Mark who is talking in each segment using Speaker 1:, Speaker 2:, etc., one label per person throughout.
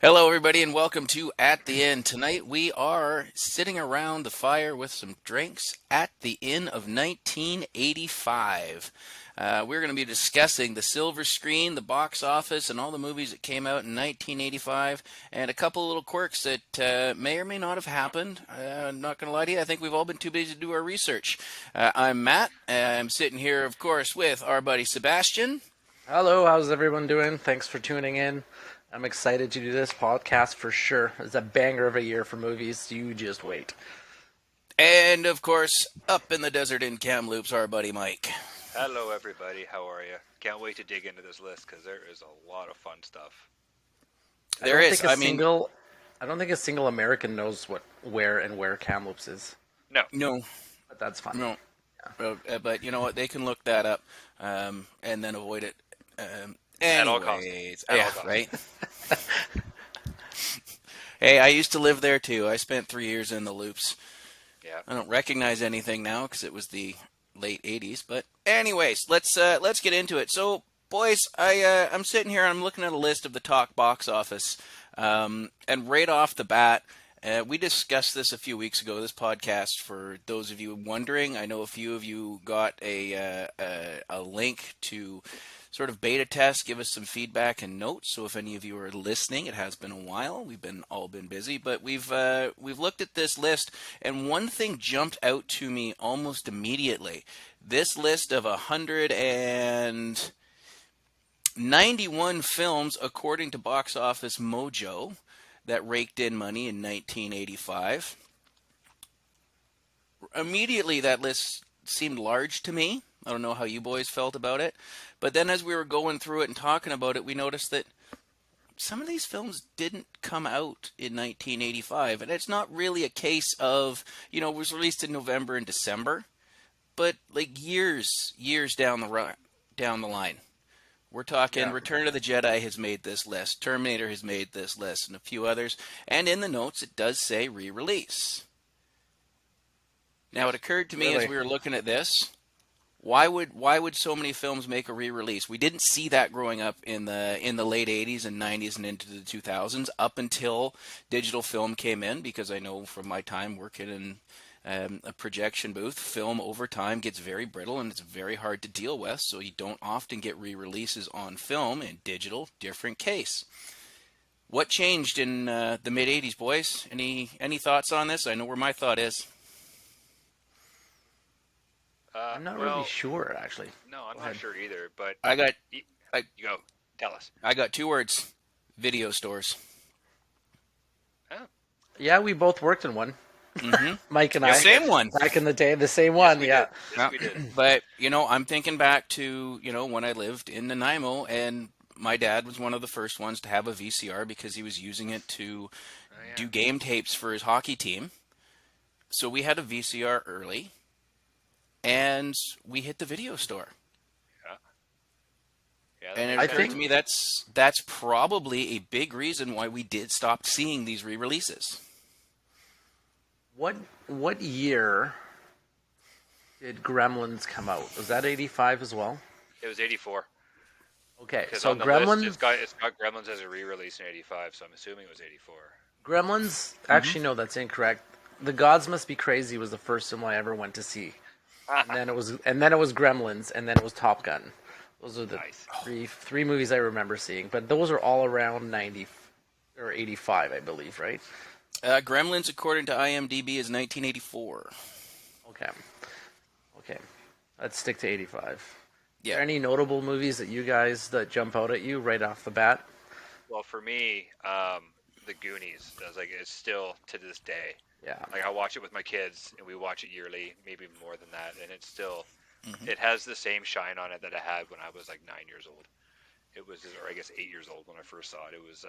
Speaker 1: Hello, everybody, and welcome to At the Inn. Tonight we are sitting around the fire with some drinks at the Inn of 1985. We're going to be discussing the silver screen, the box office, and all the movies that came out in 1985, and a couple little quirks that may or may not have happened. I'm not going to lie to you, I think we've all been too busy to do our research. I'm Matt. I'm sitting here, of course, with our buddy Sebastian.
Speaker 2: Hello, how's everyone doing? Thanks for tuning in. I'm excited to do this podcast for sure. It's a banger of a year for movies. You just wait.
Speaker 1: And, of course, up in the desert in Kamloops, our buddy Mike.
Speaker 3: Hello, everybody. How are you? Can't wait to dig into this list because there is a lot of fun stuff.
Speaker 1: There is.
Speaker 2: I don't think a single American knows where Kamloops is,
Speaker 3: No,
Speaker 1: No,
Speaker 2: but that's fine.
Speaker 1: no. But you know what? They can look that up and then avoid it.
Speaker 3: at all costs.
Speaker 1: Anyways,
Speaker 3: At
Speaker 1: yeah,
Speaker 3: all costs.
Speaker 1: right. Hey, I used to live there too. I spent 3 years in the Loops.
Speaker 3: Yeah.
Speaker 1: I don't recognize anything now because it was the late '80s. But anyways, let's get into it. So, boys, I'm sitting here. I'm looking at a list of the talk box office, and right off the bat. We discussed this a few weeks ago. This podcast, for those of you wondering, I know a few of you got a link to sort of beta test, give us some feedback and notes. So if any of you are listening, it has been a while. We've all been busy, but we've looked at this list, and one thing jumped out to me almost immediately. This list of 191 films, according to Box Office Mojo, that raked in money in 1985. Immediately, that list seemed large to me. I don't know how you boys felt about it. But then as we were going through it and talking about it, we noticed that some of these films didn't come out in 1985. And it's not really a case of, it was released in November and December, but like years down the line. We're talking
Speaker 2: Yeah.
Speaker 1: Return of the Jedi has made this list, Terminator has made this list, and a few others. And in the notes, it does say re-release. Now, it occurred to me as
Speaker 2: Really?
Speaker 1: we were looking at this, why would so many films make a re-release? We didn't see that growing up in the late '80s and '90s and into the 2000s, up until digital film came in. Because I know from my time working in a projection booth, film over time gets very brittle and it's very hard to deal with, so you don't often get re-releases on film. In digital, different case. What changed in the mid '80s, boys? Any thoughts on this? I know where my thought is.
Speaker 2: I'm not really
Speaker 3: Well,
Speaker 2: sure, actually.
Speaker 3: no, I'm
Speaker 2: Go
Speaker 3: not
Speaker 2: ahead.
Speaker 3: sure either. But
Speaker 1: I got
Speaker 3: y-
Speaker 1: I,
Speaker 3: you go. Tell us.
Speaker 1: I got two words: video stores.
Speaker 3: Oh,
Speaker 2: Yeah, we both worked in one.
Speaker 1: Mm-hmm.
Speaker 2: Mike and
Speaker 1: The
Speaker 2: I,
Speaker 3: yes, we
Speaker 1: same
Speaker 3: did.
Speaker 1: one.
Speaker 2: back in the day, the same
Speaker 3: Yes,
Speaker 2: one.
Speaker 3: we
Speaker 2: Yeah.
Speaker 3: did. Yes,
Speaker 1: Yeah.
Speaker 3: we did.
Speaker 1: But I'm thinking back to when I lived in Nanaimo, and my dad was one of the first ones to have a VCR because he was using it to
Speaker 3: Oh yeah.
Speaker 1: do game tapes for his hockey team. So we had a VCR early, and we hit the video store.
Speaker 3: Yeah. Yeah, that
Speaker 1: And it
Speaker 3: makes
Speaker 2: I
Speaker 1: occurred
Speaker 3: sense.
Speaker 1: to
Speaker 2: think
Speaker 1: me that's probably a big reason why we did stop seeing these re-releases.
Speaker 2: what what year did Gremlins come out? Was that 85 as well?
Speaker 3: It was '84
Speaker 2: Okay,
Speaker 3: because
Speaker 2: so
Speaker 3: on the list
Speaker 2: Gremlins
Speaker 3: it's got Gremlins as a re-release in '85, so I'm assuming it was '84.
Speaker 2: Gremlins.
Speaker 1: Hmm.
Speaker 2: Actually, no, that's incorrect. The Gods Must Be Crazy was the first film I ever went to see, and then it was Gremlins, and then it was Top Gun. Those are the
Speaker 3: Nice.
Speaker 2: three movies I remember seeing. But those are all around 90 or 85, I believe, right?
Speaker 1: Gremlins, according to IMDb, is 1984.
Speaker 2: Okay, okay. Let's stick to 85. Are
Speaker 1: Yeah.
Speaker 2: there any notable movies that jump out at you right off the bat?
Speaker 3: Well, for me, the Goonies does it's still to this day.
Speaker 2: Yeah.
Speaker 3: Like I watch it with my kids, and we watch it yearly, maybe more than that, and it's still
Speaker 1: Hmm.
Speaker 3: it has the same shine on it that it had when I was like 9 years old. It was, or I guess 8 years old when I first saw it. It was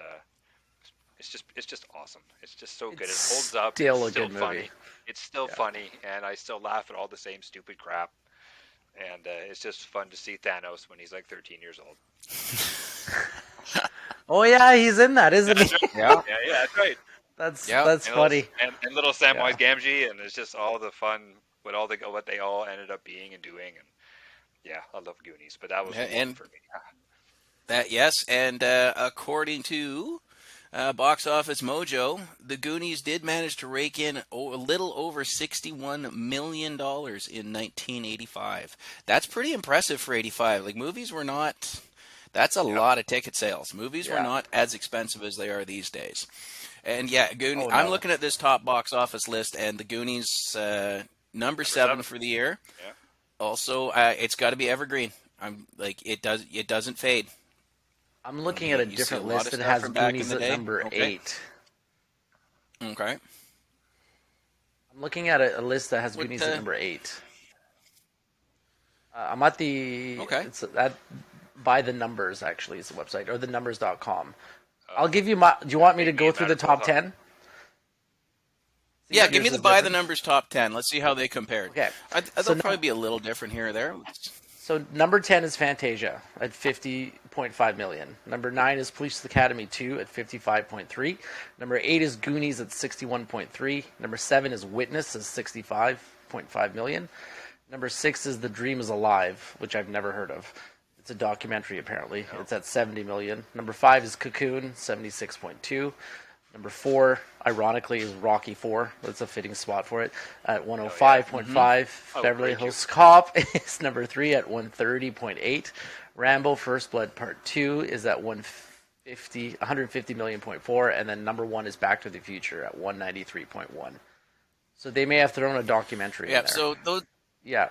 Speaker 3: it's just awesome. It's just so good. It
Speaker 2: It's
Speaker 3: holds up.
Speaker 2: still
Speaker 3: It's
Speaker 2: a
Speaker 3: still
Speaker 2: good movie.
Speaker 3: funny. It's still
Speaker 2: Yeah.
Speaker 3: funny, and I still laugh at all the same stupid crap. And it's just fun to see Thanos when he's like 13 years old.
Speaker 2: Oh yeah, he's in that, isn't he?
Speaker 1: Yeah.
Speaker 3: Yeah, that's right.
Speaker 2: That's
Speaker 1: Yeah.
Speaker 2: that's
Speaker 3: And
Speaker 2: funny.
Speaker 3: and little Samwise
Speaker 2: Yeah.
Speaker 3: Gamgee, and it's just all the fun with what they all ended up being and doing. And yeah, I love Goonies, but that was
Speaker 1: Yeah,
Speaker 3: one
Speaker 1: and
Speaker 3: for me.
Speaker 1: that, yes, and according to Box Office Mojo, The Goonies did manage to rake in a little over $61 million in 1985. That's pretty impressive for 85. Like, movies were not. That's a lot of ticket sales. Movies were
Speaker 2: Yeah.
Speaker 1: not as expensive as they are these days. And yeah, Goonies.
Speaker 2: Oh,
Speaker 1: I'm
Speaker 2: no.
Speaker 1: looking at this top box office list, and The Goonies, number seven for the year.
Speaker 3: Yeah.
Speaker 1: Also, it's got to be evergreen. I'm like it doesn't fade.
Speaker 2: I'm looking at a
Speaker 1: You see a
Speaker 2: different
Speaker 1: lot
Speaker 2: list
Speaker 1: of
Speaker 2: that
Speaker 1: stuff
Speaker 2: has
Speaker 1: from back in
Speaker 2: Goonies
Speaker 1: the
Speaker 2: at
Speaker 1: day?
Speaker 2: number
Speaker 1: Okay.
Speaker 2: 8.
Speaker 1: Okay.
Speaker 2: I'm looking at a list that has
Speaker 1: What,
Speaker 2: Goonies at number 8. I'm at the
Speaker 1: Okay.
Speaker 2: it's at by the numbers actually is the website or thenumbers.com. I'll give you my. Do you want me to
Speaker 3: me
Speaker 2: go
Speaker 3: and
Speaker 2: through
Speaker 3: Matt
Speaker 2: the
Speaker 3: are both
Speaker 2: top
Speaker 3: on.
Speaker 2: 10? See
Speaker 1: Yeah,
Speaker 2: if
Speaker 1: give me
Speaker 2: yours
Speaker 1: the
Speaker 2: is
Speaker 1: by the
Speaker 2: different?
Speaker 1: numbers top 10. Let's see how they compared.
Speaker 2: Okay.
Speaker 1: They'll
Speaker 2: So
Speaker 1: probably be a little different here or there.
Speaker 2: So number 10 is Fantasia at 50.5 million. Number 9 is Police Academy 2 at 55.3. Number 8 is Goonies at 61.3. Number 7 is Witness at 65.5 million. Number 6 is The Dream is Alive, which I've never heard of. It's a documentary apparently. It's at 70 million. Number 5 is Cocoon, 76.2. Number 4, ironically, is Rocky 4. That's a fitting spot for it at 105.5.
Speaker 3: Oh,
Speaker 2: Beverly
Speaker 3: great
Speaker 2: Hills Cop is number 3 at 130.8. Rambo First Blood Part 2 is at 150 million.4, and then number 1 is Back to the Future at 193.1. So they may have thrown a documentary in
Speaker 1: Yeah,
Speaker 2: there.
Speaker 1: so
Speaker 2: Yeah.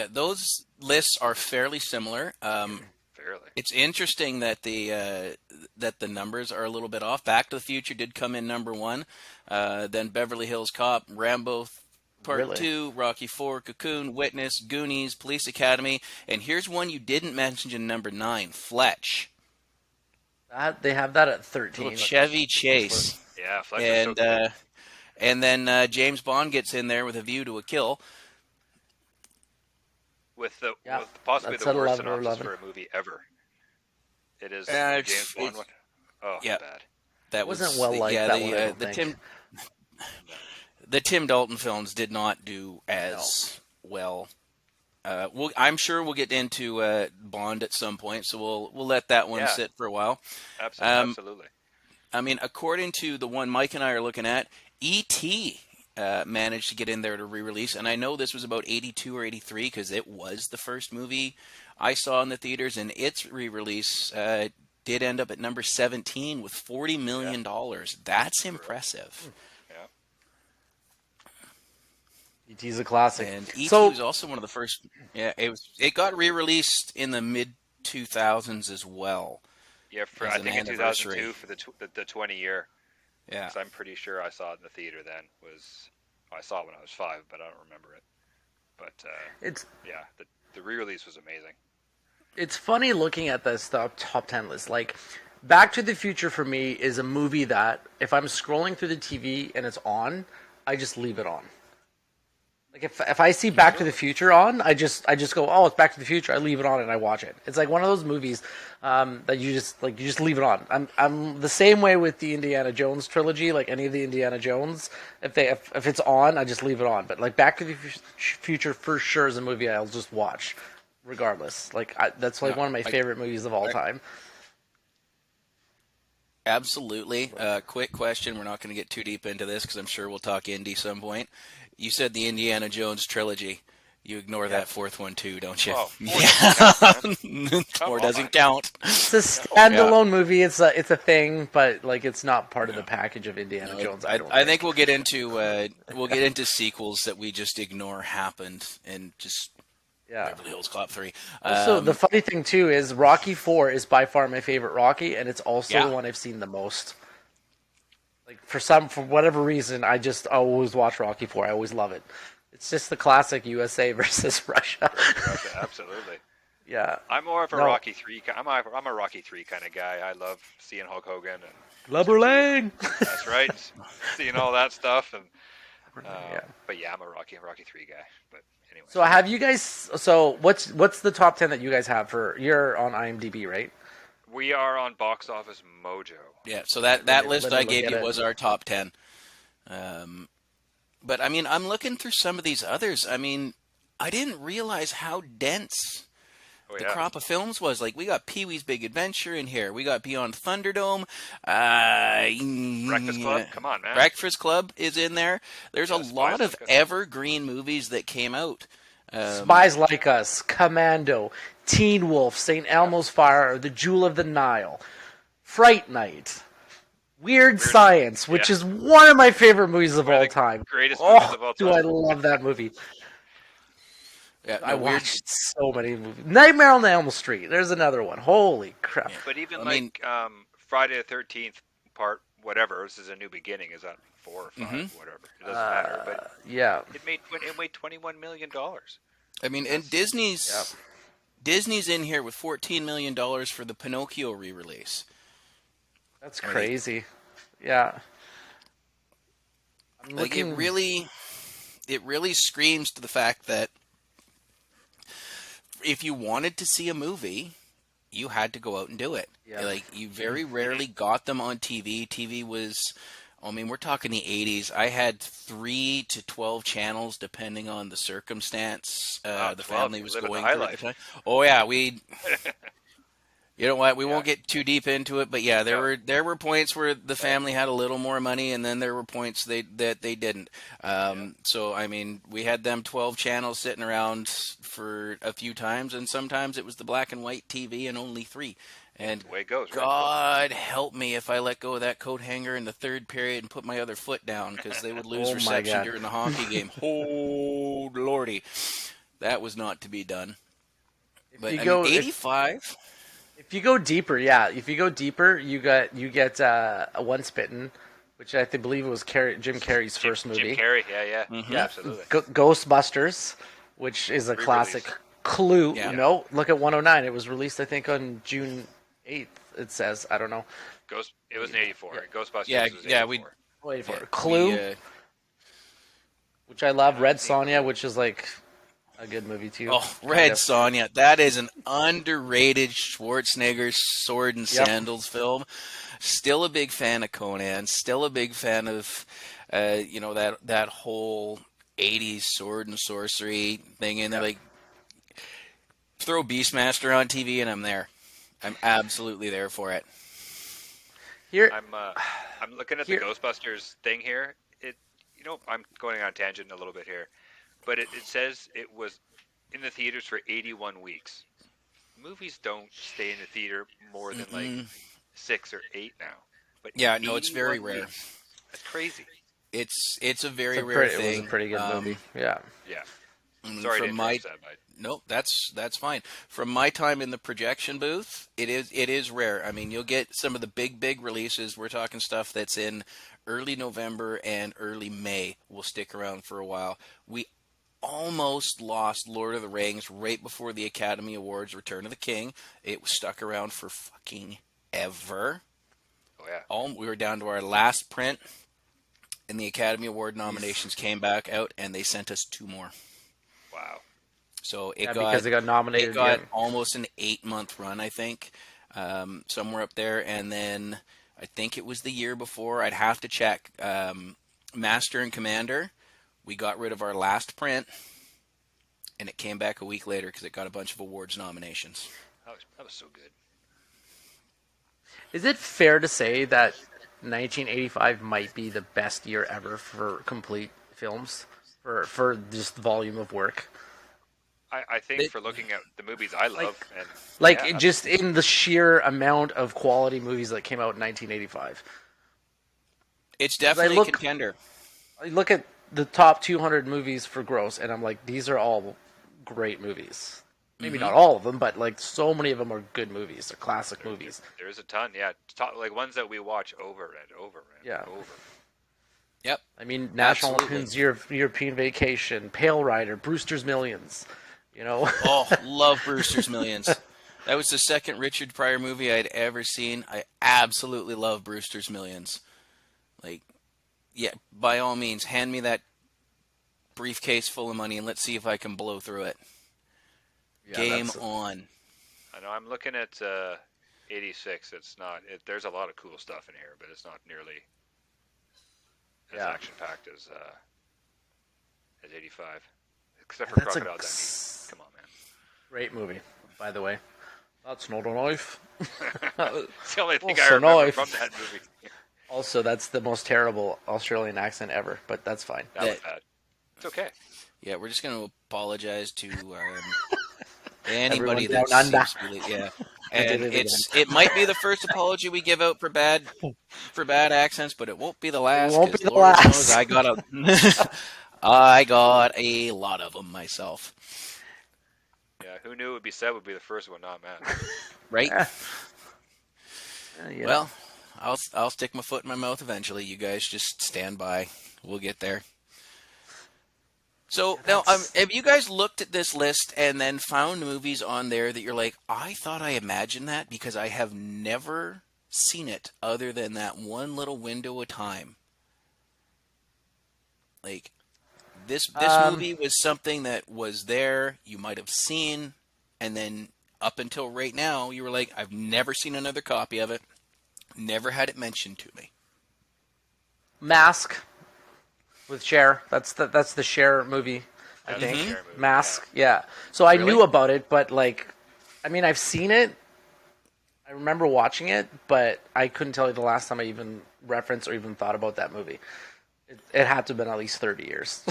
Speaker 1: those lists are fairly similar.
Speaker 3: Fairly.
Speaker 1: It's interesting that the numbers are a little bit off. Back to the Future did come in number 1. Then Beverly Hills Cop, Rambo Part
Speaker 2: Really?
Speaker 1: 2, Rocky 4, Cocoon, Witness, Goonies, Police Academy, and here's one you didn't mention in number 9, Fletch.
Speaker 2: They have that at 13.
Speaker 1: Little Chevy Chase.
Speaker 3: Yeah, Fletcher's so
Speaker 1: And
Speaker 3: good.
Speaker 1: and then James Bond gets in there with A View to a Kill.
Speaker 3: With
Speaker 2: Yeah,
Speaker 3: possibly
Speaker 2: that's
Speaker 3: the
Speaker 2: at
Speaker 3: worst
Speaker 2: 11 or
Speaker 3: synopsis
Speaker 2: 11.
Speaker 3: for a movie ever. It is
Speaker 1: Yeah,
Speaker 3: the James Bond one. Oh,
Speaker 1: yeah.
Speaker 3: bad.
Speaker 1: That
Speaker 2: Wasn't
Speaker 1: was
Speaker 2: well liked,
Speaker 1: yeah,
Speaker 2: that one, I don't
Speaker 1: the
Speaker 2: think.
Speaker 1: the Tim Dalton films did not do as well. I'm sure we'll get into Bond at some point, so we'll let that one
Speaker 3: Yeah.
Speaker 1: sit for a while.
Speaker 3: Absolutely.
Speaker 1: I mean, according to the one Mike and I are looking at, E.T. Managed to get in there to re-release, and I know this was about 82 or 83 because it was the first movie I saw in the theaters, and its re-release did end up at number 17 with $40 million. That's impressive.
Speaker 3: Yeah.
Speaker 2: E.T.'s a classic.
Speaker 1: And E.T.
Speaker 2: So
Speaker 1: was also one of the first. Yeah, it got re-released in the mid 2000s as well.
Speaker 3: Yeah, for
Speaker 1: As
Speaker 3: I
Speaker 1: an
Speaker 3: think in
Speaker 1: anniversary.
Speaker 3: 2002 for the 20 year.
Speaker 1: Yeah,
Speaker 3: 'Cause I'm pretty sure I saw it in the theater then. I saw it when I was 5, but I don't remember it. But
Speaker 2: it's
Speaker 3: yeah, the re-release was amazing.
Speaker 2: it's funny looking at this top 10 list. Like, Back to the Future for me is a movie that if I'm scrolling through the TV and it's on, I just leave it on. Like if I see Back to the Future on, I just go, oh, it's Back to the Future. I leave it on and I watch it. It's like one of those movies that you just leave it on. I'm the same way with the Indiana Jones trilogy. Like any of the Indiana Jones, if it's on, I just leave it on. But like Back to the Future for sure is a movie I'll just watch, regardless. Like that's like
Speaker 1: Yeah,
Speaker 2: one of my favorite movies of all time.
Speaker 1: absolutely. Quick question. We're not going to get too deep into this because I'm sure we'll talk indie some point. You said the Indiana Jones trilogy. You ignore that fourth one too, don't you?
Speaker 3: Oh,
Speaker 1: Four doesn't count.
Speaker 2: It's a standalone movie. It's a thing, but like it's not part of the package of Indiana Jones.
Speaker 1: I think we'll get into sequels that we just ignore happened and just
Speaker 2: Yeah.
Speaker 1: Beverly Hills Cop 3.
Speaker 2: So the funny thing too is Rocky 4 is by far my favorite Rocky, and it's also
Speaker 1: Yeah.
Speaker 2: the one I've seen the most. Like for whatever reason, I just always watch Rocky 4. I always love it. It's just the classic USA versus Russia.
Speaker 3: Russia, absolutely.
Speaker 2: Yeah.
Speaker 3: I'm more of a
Speaker 2: No.
Speaker 3: Rocky 3. I'm a Rocky 3 kind of guy. I love seeing Hulk Hogan and
Speaker 2: Clubber Lang.
Speaker 3: that's right, seeing all that stuff. And
Speaker 2: Yeah.
Speaker 3: but yeah, I'm a Rocky 3 guy. But anyway,
Speaker 2: So have you guys? So what's the top 10 that you guys have for? You're on IMDb, right?
Speaker 3: we are on Box Office Mojo.
Speaker 1: Yeah, so that
Speaker 2: Let me
Speaker 1: list
Speaker 2: look
Speaker 1: I
Speaker 2: at
Speaker 1: gave you
Speaker 2: it.
Speaker 1: was our top 10. But I mean, I'm looking through some of these others. I mean, I didn't realize how dense
Speaker 3: Oh
Speaker 1: the
Speaker 3: yeah.
Speaker 1: crop of films was. Like, we got Pee-wee's Big Adventure in here. We got Beyond Thunderdome.
Speaker 3: Breakfast Club. Come on, man.
Speaker 1: Breakfast Club is in there. There's a
Speaker 3: Yeah, Spies
Speaker 1: lot of
Speaker 3: Like Us.
Speaker 1: evergreen movies that came out.
Speaker 2: Spies Like Us, Commando, Teen Wolf, St. Elmo's Fire, The Jewel of the Nile, Fright Night, Weird Science, which
Speaker 3: yeah.
Speaker 2: is one of my favorite movies of
Speaker 3: One of
Speaker 2: all
Speaker 3: the
Speaker 2: time.
Speaker 3: greatest
Speaker 2: Oh,
Speaker 3: movies of all
Speaker 2: do I
Speaker 3: time.
Speaker 2: love that movie.
Speaker 1: Yeah,
Speaker 2: I
Speaker 1: no, weird.
Speaker 2: watched so many movies. Nightmare on Elm Street, there's another one. Holy crap.
Speaker 1: Yeah.
Speaker 3: But even
Speaker 1: I mean-
Speaker 3: Friday the 13th part, whatever. This is a new beginning. Is that 4 or 5, whatever? It doesn't matter. But
Speaker 2: Yeah.
Speaker 3: it made $21 million.
Speaker 1: I mean, and Disney's in here with $14 million for the Pinocchio re-release.
Speaker 2: That's crazy. Yeah. I'm
Speaker 1: Like,
Speaker 2: looking...
Speaker 1: it really screams to the fact that if you wanted to see a movie, you had to go out and do it.
Speaker 2: Yeah.
Speaker 1: Like, you very rarely got them on TV. TV was, I mean, we're talking the 80s. I had 3 to 12 channels depending on the circumstance
Speaker 3: Wow,
Speaker 1: the
Speaker 3: 12,
Speaker 1: family
Speaker 3: you
Speaker 1: was
Speaker 3: live in the
Speaker 1: going
Speaker 3: high
Speaker 1: through at
Speaker 3: life.
Speaker 1: the time. Oh yeah, you know what? We won't get too deep into it, but yeah, there were points where the family had a little more money, and then there were points that they didn't. So I mean, we had them 12 channels sitting around for a few times, and sometimes it was the black and white TV and only 3. And
Speaker 3: The way it goes. Right?
Speaker 1: God help me if I let go of that coat hanger in the third period and put my other foot down, because they would lose
Speaker 2: Oh my
Speaker 1: reception
Speaker 2: God.
Speaker 1: during the hockey game. Oh lordy, that was not to be done. But
Speaker 2: you
Speaker 1: I
Speaker 2: go-
Speaker 1: mean,
Speaker 2: if-
Speaker 1: 85.
Speaker 2: If you go deeper, you get a One Spittin', which I believe was Jim Carrey's first movie.
Speaker 3: Jim Carrey. Yeah.
Speaker 1: Mm-hmm.
Speaker 2: Yeah,
Speaker 3: Absolutely.
Speaker 2: Ghostbusters, which is a classic. Clue.
Speaker 1: Yeah.
Speaker 2: No, look at 109. It was released, I think, on June 8th. It says. I don't know.
Speaker 3: It was in '84. Ghostbusters
Speaker 1: Yeah,
Speaker 3: was
Speaker 1: yeah,
Speaker 3: 84.
Speaker 2: Wait for
Speaker 1: Yeah,
Speaker 2: it. Clue,
Speaker 3: uh,
Speaker 2: which I love. Red
Speaker 3: seen Clue.
Speaker 2: Sonja, which is like a good movie too.
Speaker 1: Oh,
Speaker 2: Kind
Speaker 1: Red
Speaker 2: of.
Speaker 1: Sonja. That is an underrated Schwarzenegger sword and
Speaker 2: Yep.
Speaker 1: sandals film. Still a big fan of Conan. Still a big fan of, that whole 80s sword and sorcery thing in there. Like, throw Beastmaster on TV and I'm there. I'm absolutely there for it.
Speaker 2: Here,
Speaker 3: I'm looking at
Speaker 2: Here-
Speaker 3: the Ghostbusters thing here. I'm going on a tangent a little bit here, but it says it was in the theaters for 81 weeks. Movies don't stay in the theater more than like 6 or 8 now. But
Speaker 1: Yeah, no, it's very
Speaker 3: 81
Speaker 1: rare.
Speaker 3: weeks. That's crazy.
Speaker 1: It's a very
Speaker 2: it
Speaker 1: rare
Speaker 2: was
Speaker 1: thing.
Speaker 2: a pretty good movie. Yeah.
Speaker 3: Yeah.
Speaker 1: I mean,
Speaker 3: Sorry to
Speaker 1: from my
Speaker 3: interrupt that, but
Speaker 1: Nope, that's fine. From my time in the projection booth, it is rare. I mean, you'll get some of the big releases. We're talking stuff that's in early November and early May will stick around for a while. We almost lost Lord of the Rings right before the Academy Awards Return of the King. It was stuck around for fucking ever.
Speaker 3: oh yeah.
Speaker 1: We were down to our last print, and the Academy Award nominations came back out, and they sent us 2 more.
Speaker 3: Wow.
Speaker 1: So it
Speaker 2: Yeah,
Speaker 1: got
Speaker 2: because they got nominated
Speaker 1: It got
Speaker 2: again.
Speaker 1: almost an 8-month run, I think, somewhere up there. And then I think it was the year before. I'd have to check. Master and Commander, we got rid of our last print, and it came back a week later because it got a bunch of awards nominations.
Speaker 3: That was so good.
Speaker 2: Is it fair to say that 1985 might be the best year ever for complete films, for just volume of work?
Speaker 3: I think for looking at the movies I love and
Speaker 2: Like
Speaker 3: yeah,
Speaker 2: just in the sheer amount of quality movies that came out in 1985.
Speaker 1: It's definitely a
Speaker 2: look-
Speaker 1: contender.
Speaker 2: I look at the top 200 movies for gross, and I'm like, these are all great movies. Maybe not all of them, but like so many of them are good movies. They're classic movies.
Speaker 3: there's a ton. Yeah, like ones that we watch over and over and
Speaker 2: Yeah.
Speaker 3: over.
Speaker 1: Yep.
Speaker 2: I mean, National
Speaker 1: Absolutely.
Speaker 2: Lampoon's European Vacation, Pale Rider, Brewster's Millions. You know,
Speaker 1: Oh, love Brewster's Millions. That was the second Richard Pryor movie I'd ever seen. I absolutely love Brewster's Millions. Like, yeah, by all means, hand me that briefcase full of money and let's see if I can blow through it. Game on.
Speaker 3: I know. I'm looking at 86. It's not. There's a lot of cool stuff in here, but it's not nearly as
Speaker 2: Yeah.
Speaker 3: action packed as 85. Except for
Speaker 2: That's a
Speaker 3: Crocodile Dundee. Come on, man.
Speaker 2: great movie. by the way. That's not a knife.
Speaker 3: It's the only thing I
Speaker 2: Also
Speaker 3: remember
Speaker 2: knife.
Speaker 3: from that movie.
Speaker 2: Also, that's the most terrible Australian accent ever, but that's fine.
Speaker 3: That was bad. It's okay.
Speaker 1: Yeah, we're just going to apologize to anybody
Speaker 2: Everyone
Speaker 1: that
Speaker 2: down under.
Speaker 1: seems to be, yeah.
Speaker 2: I did
Speaker 1: And
Speaker 2: it
Speaker 1: it might be the first apology we give out for bad accents, but it won't be the last.
Speaker 2: won't be
Speaker 1: 'cause
Speaker 2: the
Speaker 1: Lord knows
Speaker 2: last.
Speaker 1: I got a I got a lot of them myself.
Speaker 3: Yeah, who knew it would be said would be the first one, not Matt.
Speaker 1: Right?
Speaker 2: You know.
Speaker 1: Well, I'll stick my foot in my mouth eventually. You guys just stand by. We'll get there. So now, have you guys looked at this list and then found movies on there that you're like, I thought I imagined that because I have never seen it other than that one little window of time. Like this movie was something that was there, you might have seen, and then up until right now, you were like, I've never seen another copy of it, never had it mentioned to me.
Speaker 2: Mask with Cher. That's the Cher movie, I
Speaker 3: That's a
Speaker 2: think.
Speaker 3: Cher movie,
Speaker 2: Mask, yeah. So I
Speaker 1: Really?
Speaker 2: knew about it, but like, I mean, I've seen it. I remember watching it, but I couldn't tell you the last time I even referenced or even thought about that movie. It had to have been at least 30 years.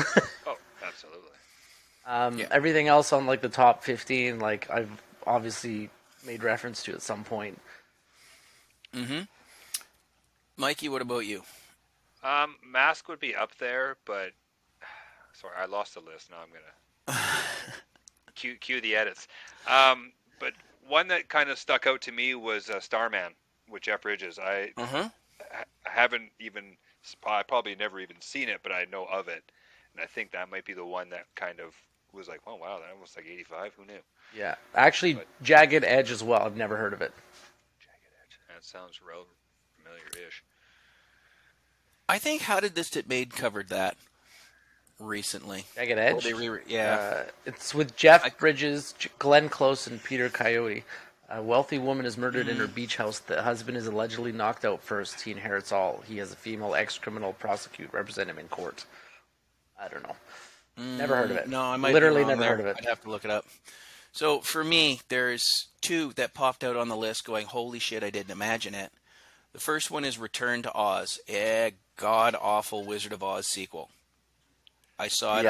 Speaker 3: Oh, absolutely.
Speaker 1: Yeah.
Speaker 2: Everything else on like the top 15, like I've obviously made reference to at some point.
Speaker 1: Mikey, what about you?
Speaker 3: Mask would be up there, but sorry, I lost the list. Now I'm gonna cue the edits. But one that kind of stuck out to me was Starman with Jeff Bridges. I haven't even, I probably never even seen it, but I know of it, and I think that might be the one that kind of was like, oh wow, that was like 85. Who knew?
Speaker 2: Yeah, actually,
Speaker 3: But-
Speaker 2: Jagged Edge as well. I've never heard of it.
Speaker 3: Jagged Edge. That sounds real familiar-ish.
Speaker 1: I think How Did This Get Made covered that recently.
Speaker 2: Jagged Edge.
Speaker 1: Yeah.
Speaker 2: It's with Jeff Bridges, Glenn Close, and Peter Coyote. A wealthy woman is murdered in her beach house. The husband is allegedly knocked out first. He inherits all. He has a female ex-criminal prosecute represent him in court. I don't know. Never heard of it.
Speaker 1: No, I might
Speaker 2: literally
Speaker 1: be wrong
Speaker 2: never
Speaker 1: there.
Speaker 2: heard of it.
Speaker 1: I'd have to look it up. So for me, there's two that popped out on the list going, holy shit, I didn't imagine it. The first one is Return to Oz, a god-awful Wizard of Oz sequel. I saw it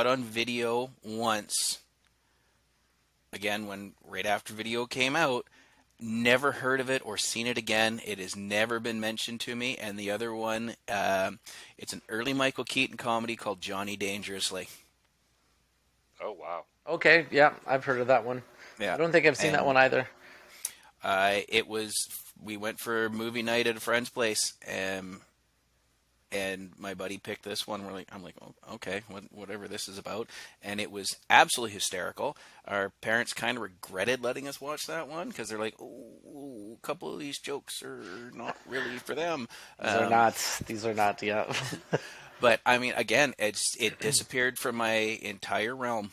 Speaker 1: on video once. Again, right after video came out, never heard of it or seen it again. It has never been mentioned to me. And the other one, it's an early Michael Keaton comedy called Johnny Dangerously.
Speaker 3: Oh wow.
Speaker 2: Okay, yeah, I've heard of that one.
Speaker 1: Yeah.
Speaker 2: I don't think I've seen that one either.
Speaker 1: We went for movie night at a friend's place, and my buddy picked this one. I'm like, oh, okay, whatever this is about, and it was absolutely hysterical. Our parents kind of regretted letting us watch that one because they're like, oh, a couple of these jokes are not really for them.
Speaker 2: These are not, yeah.
Speaker 1: But I mean, again, it disappeared from my entire realm,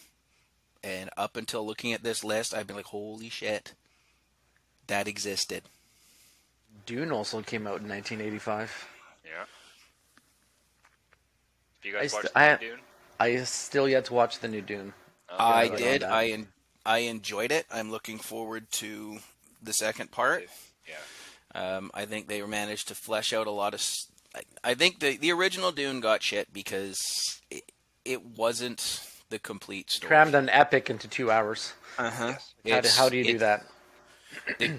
Speaker 1: and up until looking at this list, I've been like, holy shit, that existed.
Speaker 2: Dune also came out in 1985.
Speaker 3: Yeah. Have you guys
Speaker 2: I
Speaker 3: watched
Speaker 2: st-
Speaker 3: Dune?
Speaker 2: I still yet to watch the new Dune.
Speaker 1: I
Speaker 2: right
Speaker 1: did.
Speaker 2: on that.
Speaker 1: I enjoyed it. I'm looking forward to the second part.
Speaker 3: Yeah.
Speaker 1: I think they managed to flesh out a lot of. I think the original Dune got shit because it wasn't the complete story.
Speaker 2: Crammed an epic into 2 hours.
Speaker 3: Yes.
Speaker 2: How do you do that?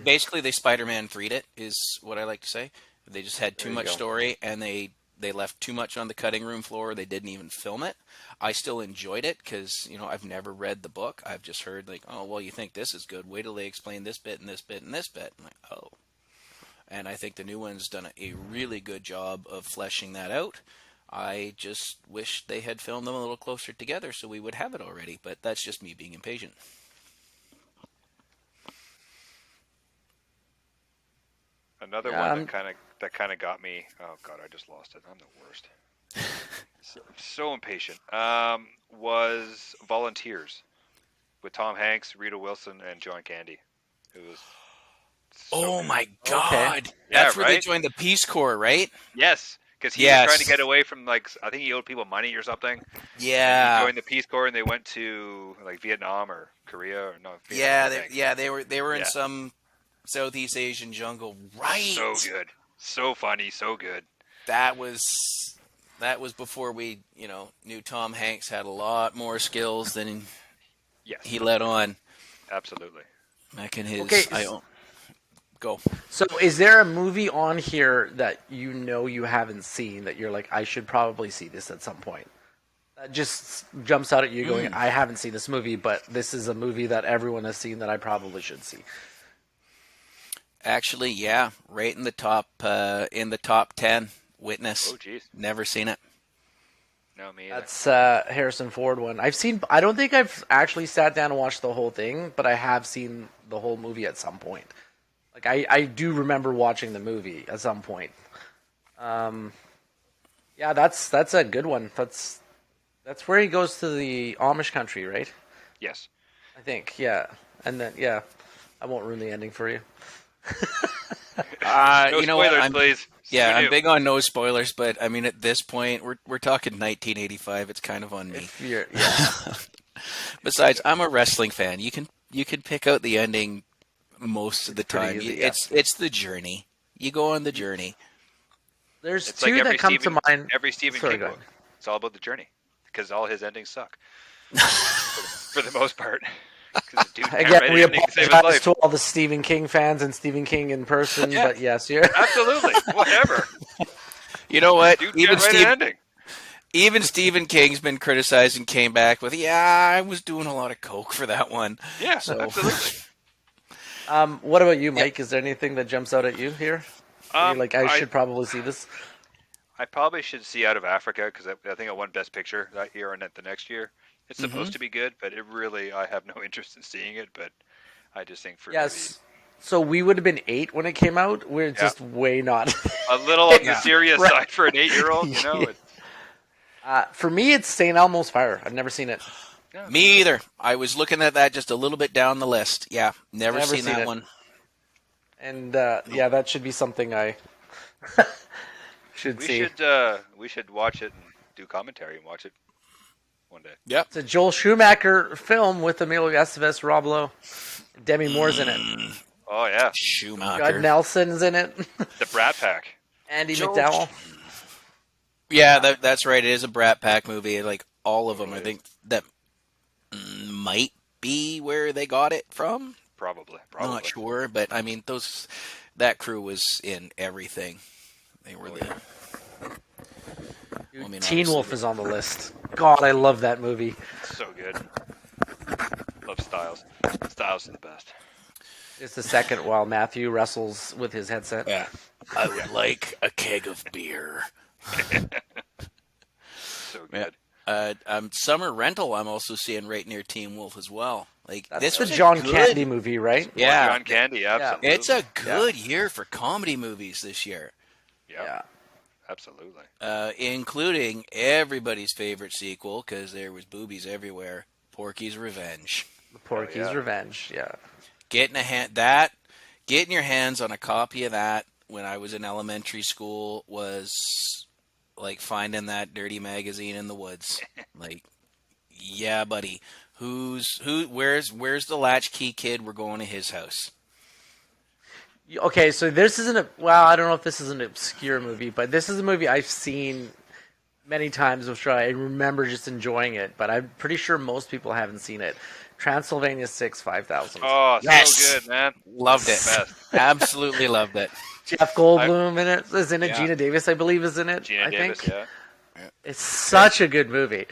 Speaker 1: Basically, they Spider-Man 3'd it, is what I like to say. They just had too
Speaker 2: There you
Speaker 1: much
Speaker 2: go.
Speaker 1: story, and they left too much on the cutting room floor. They didn't even film it. I still enjoyed it because, I've never read the book. I've just heard, like, oh, well, you think this is good. Wait till they explain this bit and this bit and this bit. I'm like, oh. And I think the new one's done a really good job of fleshing that out. I just wish they had filmed them a little closer together so we would have it already, but that's just me being impatient.
Speaker 3: Another
Speaker 2: Yeah,
Speaker 3: one that kind of got me. Oh god, I just lost it. I'm the worst. so impatient. Was Volunteers with Tom Hanks, Rita Wilson, and John Candy. It was. So
Speaker 1: Oh
Speaker 3: good.
Speaker 1: my god!
Speaker 3: Yeah,
Speaker 1: That's where they
Speaker 3: right?
Speaker 1: joined the Peace Corps, right?
Speaker 3: Yes, Because he was
Speaker 1: Yes.
Speaker 3: trying to get away from, like, I think he owed people money or something. He
Speaker 1: Yeah.
Speaker 3: joined the Peace Corps and they went to like Vietnam or Korea or no. Vietnam,
Speaker 1: Yeah,
Speaker 3: I
Speaker 1: they,
Speaker 3: think.
Speaker 1: yeah, they were in
Speaker 3: Yeah.
Speaker 1: some Southeast Asian jungle. Right.
Speaker 3: So good, so funny, so good.
Speaker 1: That was before we, knew Tom Hanks had a lot more skills than
Speaker 3: Yes,
Speaker 1: he let on.
Speaker 3: absolutely.
Speaker 1: Back in his
Speaker 2: Okay,
Speaker 1: go.
Speaker 2: So, is there a movie on here that you haven't seen that you're like, I should probably see this at some point? That just jumps out at you going, I haven't seen this movie, but this is a movie that everyone has seen that I probably should see.
Speaker 1: Actually, yeah, right in the top 10. Witness.
Speaker 3: Oh, jeez.
Speaker 1: Never seen it.
Speaker 3: No, me either.
Speaker 2: That's Harrison Ford one. I don't think I've actually sat down and watched the whole thing, but I have seen the whole movie at some point. Like I do remember watching the movie at some point. Yeah, that's a good one. That's where he goes to the Amish country, right?
Speaker 3: Yes.
Speaker 2: I think, yeah. And then I won't ruin the ending for you.
Speaker 3: No
Speaker 1: you know what?
Speaker 3: spoilers, please.
Speaker 1: Yeah,
Speaker 3: We
Speaker 1: I'm
Speaker 3: do.
Speaker 1: big on no spoilers, but I mean at this point we're talking 1985. It's kind of on me.
Speaker 2: If you're, yeah.
Speaker 1: Besides, I'm a wrestling fan. You can pick out the ending most of the
Speaker 2: pretty
Speaker 1: time.
Speaker 2: easy, yeah.
Speaker 1: It's the journey. You go on the journey.
Speaker 2: There's
Speaker 3: It's
Speaker 2: two
Speaker 3: like every
Speaker 2: that come
Speaker 3: Stephen,
Speaker 2: to mind.
Speaker 3: every Stephen
Speaker 2: Sorry,
Speaker 3: King
Speaker 2: go
Speaker 3: book.
Speaker 2: ahead.
Speaker 3: It's all about the journey because all his endings suck. for the most part. 'Cause the dude can't
Speaker 2: Again,
Speaker 3: write
Speaker 2: we
Speaker 3: anything to save his
Speaker 2: apologize
Speaker 3: life.
Speaker 2: to all the Stephen King fans and Stephen King in person,
Speaker 3: Yeah.
Speaker 2: but yes, you're
Speaker 3: Absolutely, whatever.
Speaker 1: You know what?
Speaker 3: Dude can't write an ending.
Speaker 1: Even Stephen King's been criticized and came back with, yeah, I was doing a lot of coke for that one.
Speaker 3: Yeah,
Speaker 1: So-
Speaker 3: absolutely.
Speaker 2: What about you, Mike? Is there anything that jumps out at you here? You're like, I should probably see this.
Speaker 3: I probably should see Out of Africa because I think I won Best Picture that year and the next year. It's supposed to be good, but I have no interest in seeing it. But I just think for
Speaker 2: Yes. So we would have been 8 when it came out. We're just way not.
Speaker 3: a little on the
Speaker 1: Yeah.
Speaker 3: serious
Speaker 2: Right.
Speaker 3: side for an 8-year-old, you know.
Speaker 2: For me, it's St. Elmo's Fire. I've never seen it.
Speaker 1: Me either. I was looking at that just a little bit down the list. Yeah, never seen that
Speaker 2: it.
Speaker 1: one.
Speaker 2: And yeah, that should be something I should see.
Speaker 3: We should watch it and do commentary and watch it one day.
Speaker 1: Yep.
Speaker 2: It's a Joel Schumacher film with Emilio Estevez, Rob Lowe, Demi Moore's in it.
Speaker 3: Oh yeah,
Speaker 2: Judd
Speaker 1: Schumacher.
Speaker 2: Nelson's in it.
Speaker 3: the Brat Pack.
Speaker 2: Andy
Speaker 1: Joel
Speaker 2: McDowell.
Speaker 1: Yeah, that's right. It is a Brat Pack movie. Like all of them, I think that might be where they got it from.
Speaker 3: Probably.
Speaker 1: Not sure, but I mean, that crew was in everything. They were the. I mean,
Speaker 2: Teen
Speaker 1: obviously
Speaker 2: Wolf is on the list. God, I love that movie.
Speaker 3: So good. Love Styles. Styles is the best.
Speaker 2: It's the second while Matthew wrestles with his headset.
Speaker 1: Yeah, I would like a keg of beer.
Speaker 3: So good.
Speaker 1: Summer Rental. I'm also seeing right near Teen Wolf as well. Like
Speaker 2: That's
Speaker 1: this
Speaker 2: the
Speaker 1: was a
Speaker 2: John
Speaker 1: good-
Speaker 2: Candy movie, right?
Speaker 1: Yeah,
Speaker 3: John Candy, absolutely.
Speaker 1: it's a good year for comedy movies this year.
Speaker 3: Yeah, absolutely.
Speaker 1: Including everybody's favorite sequel because there was boobies everywhere. Porky's Revenge.
Speaker 2: Porky's
Speaker 3: yeah.
Speaker 2: Revenge. Yeah.
Speaker 1: Getting your hands on a copy of that when I was in elementary school was like finding that dirty magazine in the woods. Like, yeah, buddy. Where's the latchkey kid? We're going to his house.
Speaker 2: Okay, so this isn't I don't know if this is an obscure movie, but this is a movie I've seen many times, which I remember just enjoying it, but I'm pretty sure most people haven't seen it. Transylvania 6 5000.
Speaker 3: Oh,
Speaker 1: Yes.
Speaker 3: so good, man.
Speaker 1: Loved it.
Speaker 3: Best.
Speaker 1: Absolutely loved it.
Speaker 2: Jeff Goldblum is in it.
Speaker 1: Yeah.
Speaker 2: Gina Davis, I believe, is in it.
Speaker 3: Gina
Speaker 2: I
Speaker 3: Davis,
Speaker 2: think.
Speaker 3: yeah.
Speaker 2: It's such a good movie.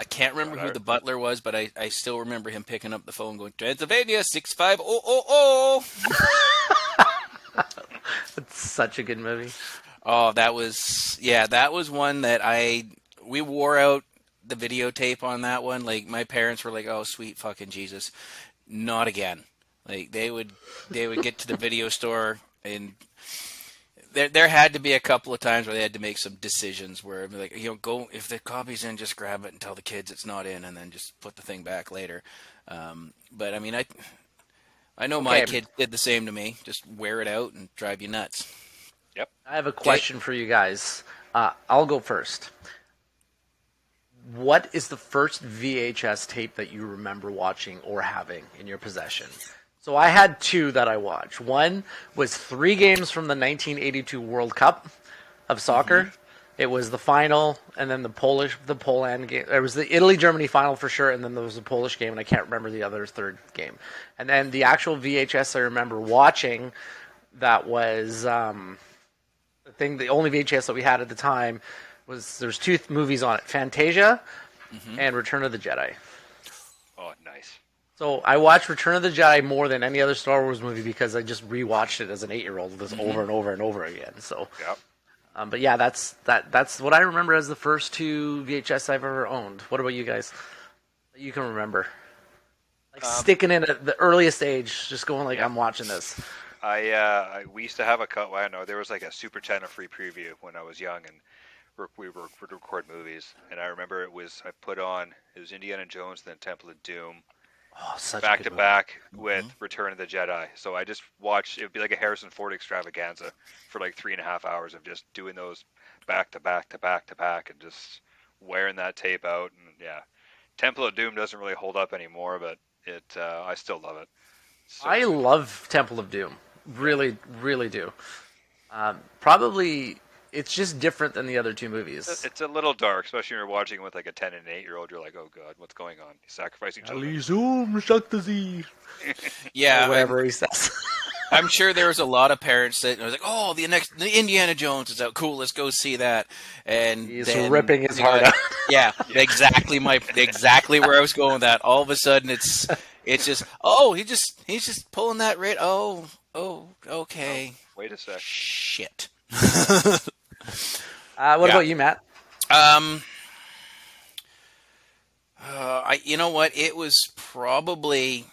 Speaker 1: I can't remember who the butler was, but I still remember him picking up the phone going, Transylvania 65000.
Speaker 2: It's such a good movie.
Speaker 1: Oh, that was one that we wore out the videotape on that one. Like my parents were like, "Oh, sweet fucking Jesus, not again." Like they would get to the video store and there had to be a couple of times where they had to make some decisions where it'd be like, go if the copy's in, just grab it and tell the kids it's not in, and then just put the thing back later. But I mean, I know my
Speaker 2: Okay.
Speaker 1: kid did the same to me. Just wear it out and drive you nuts.
Speaker 3: Yep.
Speaker 2: I have a question for you guys. I'll go first. What is the first VHS tape that you remember watching or having in your possession? So I had two that I watched. One was 3 games from the 1982 World Cup of soccer. It was the final, and then the Poland game. There was the Italy-Germany final for sure, and then there was the Polish game, and I can't remember the other third game. And then the actual VHS I remember watching, that was the only VHS that we had at the time was there's 2 movies on it: Fantasia and Return of the Jedi.
Speaker 3: Oh, nice.
Speaker 2: So I watched Return of the Jedi more than any other Star Wars movie because I just rewatched it as an 8-year-old over and over and over again. So,
Speaker 3: Yep.
Speaker 2: but yeah, that's what I remember as the first 2 VHS I've ever owned. What about you guys? That you can remember, like sticking in at the earliest age, just going like, I'm watching this.
Speaker 3: We used to have a cut. Well, I don't know, there was like a Super Channel free preview when I was young, and we would record movies. And I remember it was Indiana Jones, then Temple of Doom,
Speaker 2: Oh, such
Speaker 3: back
Speaker 2: a
Speaker 3: to
Speaker 2: good
Speaker 3: back with Return of the Jedi. So I just watched. It would be like a Harrison Ford extravaganza for like 3.5 hours of just doing those back to back to back to back, and just wearing that tape out. And yeah, Temple of Doom doesn't really hold up anymore, but I still love it. So
Speaker 2: I love Temple of Doom. Really, really do. Probably, it's just different than the other 2 movies.
Speaker 3: It's a little dark, especially when you're watching it with like a 10 and an 8-year-old. You're like, oh god, what's going on? He's sacrificing children.
Speaker 1: Yeah,
Speaker 2: Whatever he says.
Speaker 1: I'm sure there was a lot of parents that was like, "Oh, the Indiana Jones is out. Cool, let's go see that." And
Speaker 2: He's
Speaker 1: then,
Speaker 2: ripping his heart out.
Speaker 1: Yeah, exactly where I was going with that. All of a sudden, it's just, oh, he's just pulling that right. Oh, okay.
Speaker 3: Wait a sec.
Speaker 1: Shit.
Speaker 2: What about you, Matt?
Speaker 1: You know what? It was probably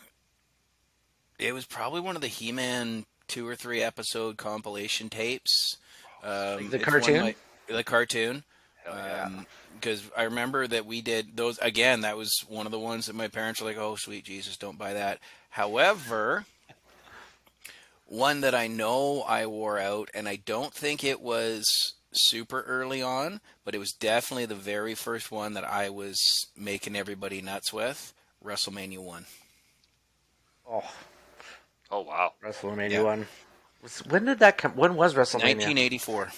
Speaker 1: one of the He-Man 2 or 3 episode compilation tapes.
Speaker 2: The
Speaker 1: it's
Speaker 2: cartoon?
Speaker 1: The cartoon.
Speaker 3: Hell yeah.
Speaker 1: Because I remember that we did those again. That was one of the ones that my parents were like, "Oh, sweet Jesus, don't buy that." However, one that I know I wore out, and I don't think it was super early on, but it was definitely the very first one that I was making everybody nuts with. WrestleMania 1.
Speaker 3: Oh wow.
Speaker 2: WrestleMania 1. When did that come? When was WrestleMania?
Speaker 1: 1984.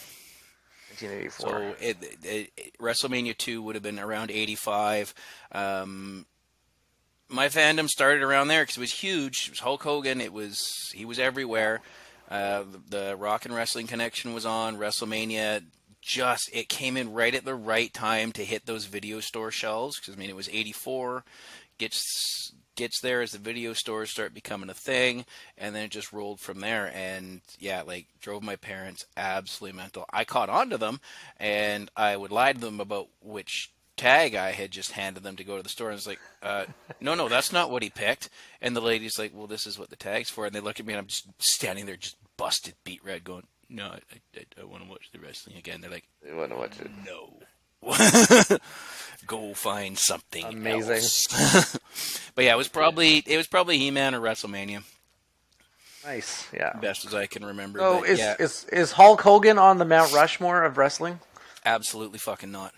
Speaker 2: 1984.
Speaker 1: So WrestleMania 2 would have been around 85. My fandom started around there because it was huge. It was Hulk Hogan. He was everywhere. The Rock and Wrestling Connection was on. WrestleMania it came in right at the right time to hit those video store shelves. Because it was 84. Gets there as the video stores start becoming a thing, and then it just rolled from there. And yeah, drove my parents absolutely mental. I caught on to them, and I would lie to them about which tag I had just handed them to go to the store. And it's like, no, that's not what he picked. And the lady's like, well, this is what the tag's for. And they look at me, and I'm just standing there, just busted, beat red, going, no, I want to watch the wrestling again. They're like,
Speaker 2: You want to watch it?
Speaker 1: no. Go find something
Speaker 2: Amazing.
Speaker 1: else. But yeah, it was probably He-Man or WrestleMania.
Speaker 2: Nice, yeah.
Speaker 1: Best as I can remember.
Speaker 2: So
Speaker 1: but yeah,
Speaker 2: is Hulk Hogan on the Mount Rushmore of wrestling?
Speaker 1: absolutely fucking not.